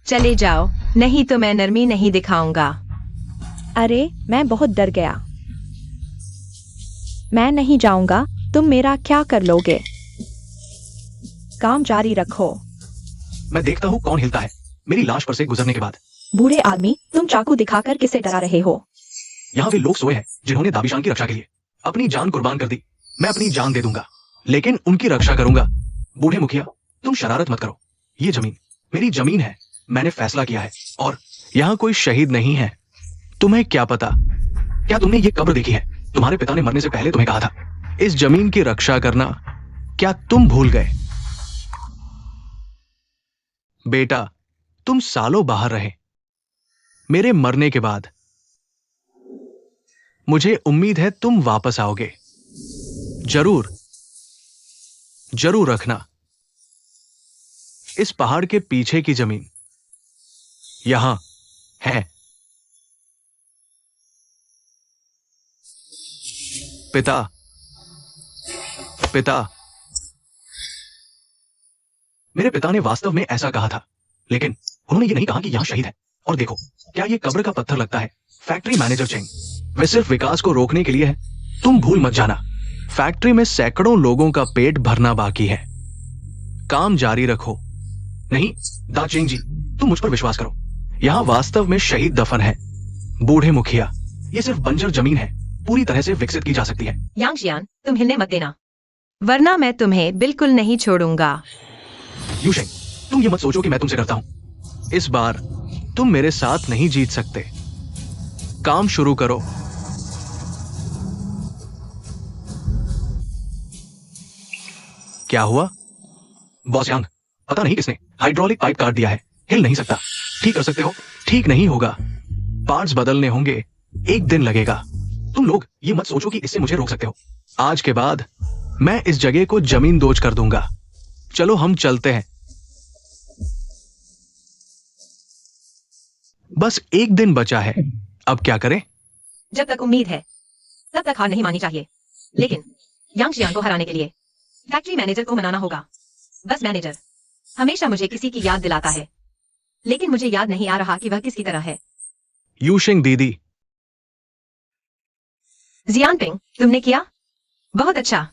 चले जाओ, नहीं तो मैं नरमी नहीं दिखाऊंगा। अरे मैं बहुत डर गया। मैं नहीं जाऊंगा, तुम मेरा क्या कर लोगे? काम जारी रखो। मैं देखता हूँ कौन हिलता है मेरी लाश पर से गुजरने के बाद। बूढ़े आदमी, तुम चाकू दिखाकर किसे डरा रहे हो? यहाँ वे लोग सोए हैं जिन्होंने दाबिशान की रक्षा के लिए अपनी जान कुर्बान कर दी। मैं अपनी जान दे दूंगा, लेकिन उनकी रक्षा करूंगा। बूढ़े मुखिया, तुम शरारत मत करो। ये जमीन मेरी जमीन है, मैंने फैसला किया है, और यहाँ कोई शहीद नहीं है। तुम्हें क्या पता? क्या तुमने ये कब्र देखी है? तुम्हारे पिता ने मरने से पहले तुम्हें कहा था इस जमीन की रक्षा करना। क्या तुम भूल गए? बेटा, तुम सालों बाहर रहे मेरे मरने के बाद। मुझे उम्मीद है तुम वापस आओगे। जरूर जरूर रखना। इस पहाड़ के पीछे की जमीन यहां है। पिता, पिता, मेरे पिता ने वास्तव में ऐसा कहा था, लेकिन उन्होंने ये नहीं कहा कि यहां शहीद है। और देखो, क्या ये कब्र का पत्थर लगता है? फैक्ट्री मैनेजर चेंग, वे सिर्फ विकास को रोकने के लिए है। तुम भूल मत जाना, फैक्ट्री में सैकड़ों लोगों का पेट भरना बाकी है। काम जारी रखो। नहीं दा चेंग जी, तुम मुझ पर विश्वास करो। यहां वास्तव में शहीद दफन है। बूढ़े मुखिया, ये सिर्फ बंजर जमीन है, पूरी तरह से विकसित की जा सकती है। यांगशियान, तुम हिलने मत देना, वरना मैं तुम्हें बिल्कुल नहीं छोड़ूंगा। यूशेंग, तुम ये मत सोचो कि मैं तुमसे डरता हूं। इस बार तुम मेरे साथ नहीं जीत सकते। काम शुरू करो। क्या हुआ? बॉस यांग, पता नहीं किसने हाइड्रोलिक पाइप काट दिया है, हिल नहीं सकता। ठीक कर सकते हो? ठीक नहीं होगा, पार्ट्स बदलने होंगे, एक दिन लगेगा। तुम लोग ये मत सोचो कि इससे मुझे रोक सकते हो। आज के बाद मैं इस जगह को जमीन दोज कर दूंगा। चलो हम चलते हैं। बस एक दिन बचा है, अब क्या करें? जब तक उम्मीद है तब तक हार नहीं माननी चाहिए, लेकिन यांग शियान को हराने के लिए फैक्ट्री मैनेजर को मनाना होगा। बस मैनेजर हमेशा मुझे किसी की याद दिलाता है, लेकिन मुझे याद नहीं आ रहा कि वह किसकी तरह है। यूशिंग दीदी। जियान पिंग, तुमने किया बहुत अच्छा।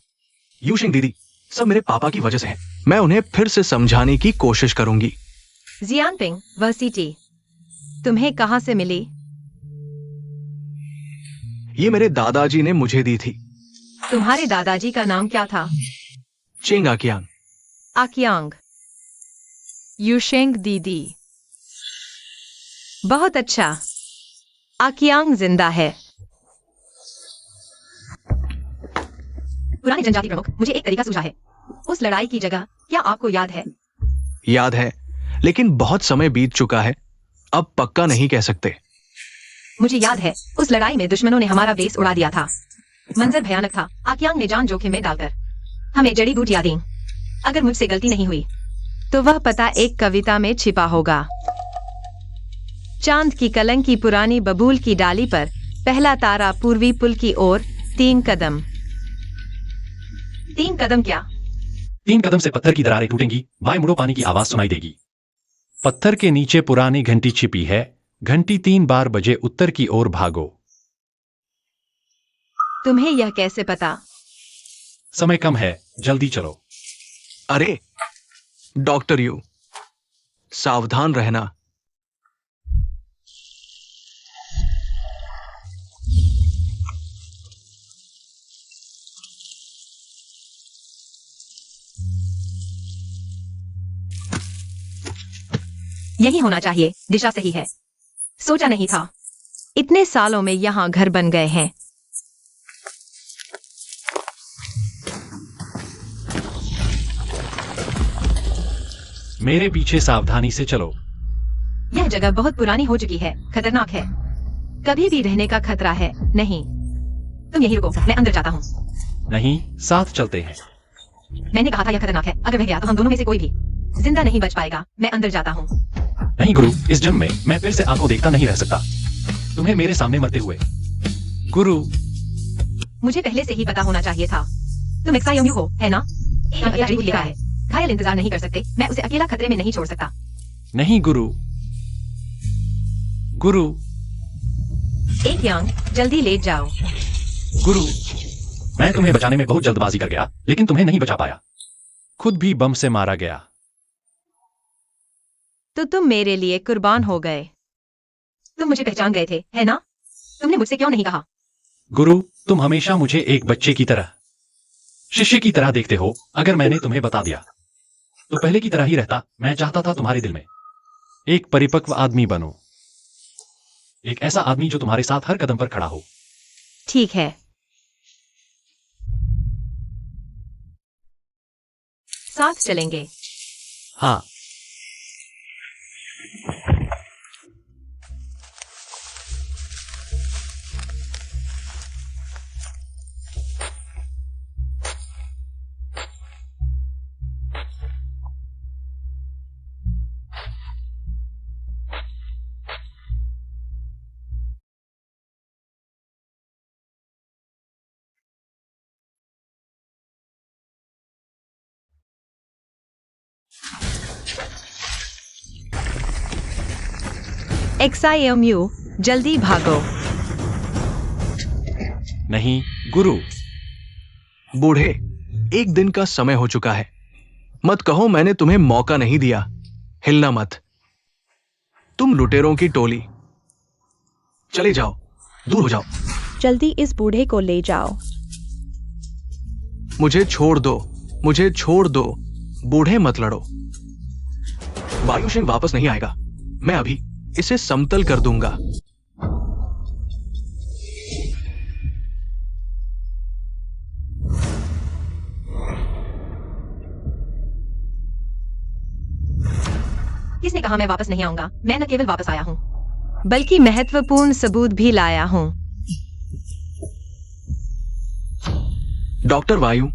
यूशिंग दीदी, सब मेरे पापा की वजह से है। मैं उन्हें फिर से समझाने की कोशिश करूंगी। जियान पिंग, वह सीटी तुम्हें कहां से मिली? ये मेरे दादाजी ने मुझे दी थी। तुम्हारे दादाजी का नाम क्या था? चेंग आकियांग। आकियांग। यूशेंग दीदी, बहुत अच्छा। आकियांग जिंदा है। पुराने जनजाति प्रमुख, मुझे एक तरीका सूझा है। उस लड़ाई की जगह क्या आपको याद है? याद है, लेकिन बहुत समय बीत चुका है, अब पक्का नहीं कह सकते। मुझे याद है, उस लड़ाई में दुश्मनों ने हमारा बेस उड़ा दिया था। मंजर भयानक था। आकियांग ने जान जोखिम में डालकर हमें जड़ी बूटियां दी। अगर मुझसे गलती नहीं हुई तो वह पता एक कविता में छिपा होगा। चांद की कलंक की पुरानी बबूल की डाली पर पहला तारा पूर्वी पुल की ओर 3 कदम। 3 कदम क्या? 3 कदम से पत्थर की दरारें टूटेंगी, बाएं मुड़ो पानी की आवाज सुनाई देगी। पत्थर के नीचे पुरानी घंटी छिपी है, घंटी 3 बार बजे उत्तर की ओर भागो। तुम्हें यह कैसे पता? समय कम है, जल्दी चलो। अरे डॉक्टर यू, सावधान रहना। यही होना चाहिए, दिशा सही है। सोचा नहीं था इतने सालों में यहां घर बन गए हैं। मेरे पीछे सावधानी से चलो। यह जगह बहुत पुरानी हो चुकी है, खतरनाक है, कभी भी रहने का खतरा है। नहीं, तुम यही रुको, मैं अंदर जाता हूँ। नहीं, साथ चलते हैं। मैंने कहा था यह खतरनाक है, अगर वह गया तो हम दोनों में से कोई भी जिंदा नहीं बच पाएगा। मैं अंदर जाता हूँ। नहीं गुरु, इस जन्म में मैं फिर से आपको देखता नहीं रह सकता, तुम्हें मेरे सामने मरते हुए। गुरु, मुझे पहले से ही पता होना चाहिए था। तुम एक्सायोम्यू हो, है ना? लिखा है, घायल इंतजार नहीं कर सकते, मैं उसे अकेला खतरे में नहीं छोड़ सकता। नहीं गुरु। गुरु, एक यांग, जल्दी लेट जाओ। गुरु, मैं तुम्हें बचाने में बहुत जल्दबाजी कर गया, लेकिन तुम्हें नहीं बचा पाया। खुद भी बम से मारा गया। तो तुम मेरे लिए कुर्बान हो गए। तुम मुझे पहचान गए थे, है ना? तुमने मुझसे क्यों नहीं कहा? गुरु, तुम हमेशा मुझे एक बच्चे की तरह, शिष्य की तरह देखते हो। अगर मैंने तुम्हें बता दिया तो पहले की तरह ही रहता। मैं चाहता था तुम्हारे दिल में एक परिपक्व आदमी बनो, एक ऐसा आदमी जो तुम्हारे साथ हर कदम पर खड़ा हो। ठीक है, साथ चलेंगे। हाँ। एक्सायोम्यू, जल्दी भागो। नहीं गुरु। बूढ़े, एक दिन का समय हो चुका है। मत कहो मैंने तुम्हें मौका नहीं दिया। हिलना मत। तुम लुटेरों की टोली, चले जाओ, दूर हो जाओ। जल्दी इस बूढ़े को ले जाओ। मुझे छोड़ दो, मुझे छोड़ दो। बूढ़े मत लड़ो। वायुशेंग वापस नहीं आएगा। मैं अभी इसे समतल कर दूंगा। किसने कहा मैं वापस नहीं आऊंगा? मैं न केवल वापस आया हूँ, बल्कि महत्वपूर्ण सबूत भी लाया हूँ। डॉक्टर वायु,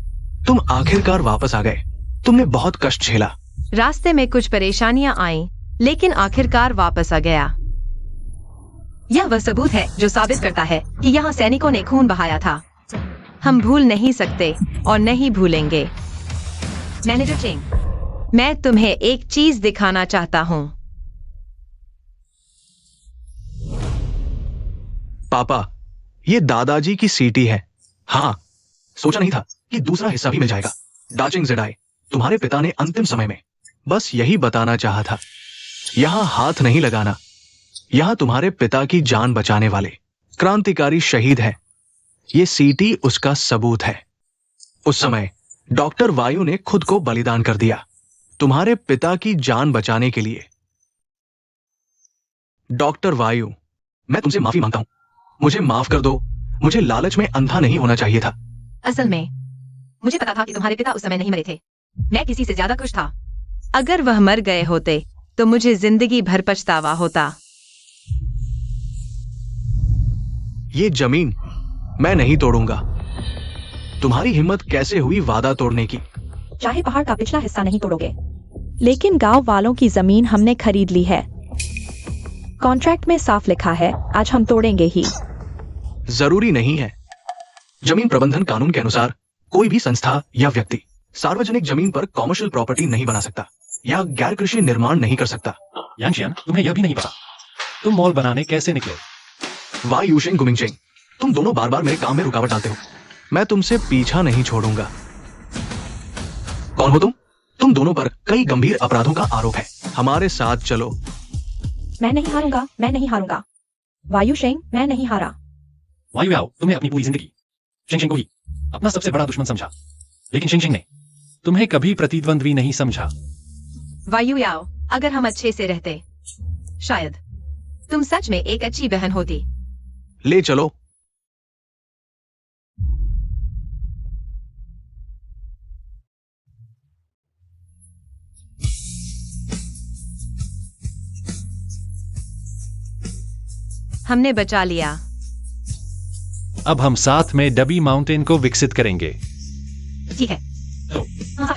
तुम आखिरकार वापस आ गए। तुमने बहुत कष्ट झेला। रास्ते में कुछ परेशानियां आईं, लेकिन आखिरकार वापस आ गया। यह वह सबूत है जो साबित करता है कि यहाँ सैनिकों ने खून बहाया था। हम भूल नहीं सकते और नहीं भूलेंगे। मैनेजर चेंग, मैं तुम्हें एक चीज दिखाना चाहता हूँ। पापा, ये दादाजी की सीटी है। हाँ, सोचा नहीं था कि दूसरा हिस्सा भी मिल जाएगा। डाचिंग जेडाई, तुम्हारे पिता ने अंतिम समय में बस यही बताना चाहा था। यहां हाथ नहीं लगाना। यहां तुम्हारे पिता की जान बचाने वाले क्रांतिकारी शहीद हैं। ये सीटी उसका सबूत है। उस समय डॉक्टर वायु ने खुद को बलिदान कर दिया, तुम्हारे पिता की जान बचाने के लिए। डॉक्टर वायु, मैं तुमसे माफी मांगता हूं। मुझे माफ कर दो। मुझे लालच में अंधा नहीं होना चाहिए था। असल में मुझे पता था कि तुम्हारे पिता उस समय नहीं मरे थे। मैं किसी से ज्यादा खुश था। अगर वह मर गए होते तो मुझे जिंदगी भर पछतावा होता। ये जमीन मैं नहीं तोड़ूंगा। तुम्हारी हिम्मत कैसे हुई वादा तोड़ने की? चाहे पहाड़ का पिछला हिस्सा नहीं तोड़ोगे। लेकिन गांव वालों की जमीन हमने खरीद ली है। कॉन्ट्रैक्ट में साफ लिखा है, आज हम तोड़ेंगे ही। जरूरी नहीं है। जमीन प्रबंधन कानून के अनुसार कोई भी संस्था या व्यक्ति सार्वजनिक जमीन पर कॉमर्शियल प्रॉपर्टी नहीं बना सकता या गैर कृषि निर्माण नहीं कर सकता। यांगशियान, तुम्हें यह भी नहीं पता तुम मॉल बनाने कैसे निकले। वाई यूशिंग गुमिंगचेंग, तुम दोनों बार बार मेरे काम में रुकावट डालते हो। मैं तुमसे पीछा नहीं छोड़ूंगा। कौन हो तुम? तुम दोनों पर कई गंभीर अपराधों का आरोप है। हमारे साथ चलो। मैं नहीं हारूंगा, मैं नहीं हारूंगा। वायु शेंग, मैं नहीं हारा। वायु याओ, तुमने अपनी पूरी जिंदगी शिंग को ही अपना सबसे बड़ा दुश्मन समझा, लेकिन शिंग ने तुम्हें कभी प्रतिद्वंद्वी नहीं समझा। वायु याओ, अगर हम अच्छे से रहते, शायद तुम सच में एक अच्छी बहन होती। ले चलो। हमने बचा लिया। अब हम साथ में डबी माउंटेन को विकसित करेंगे। ठीक है। तो हाँ,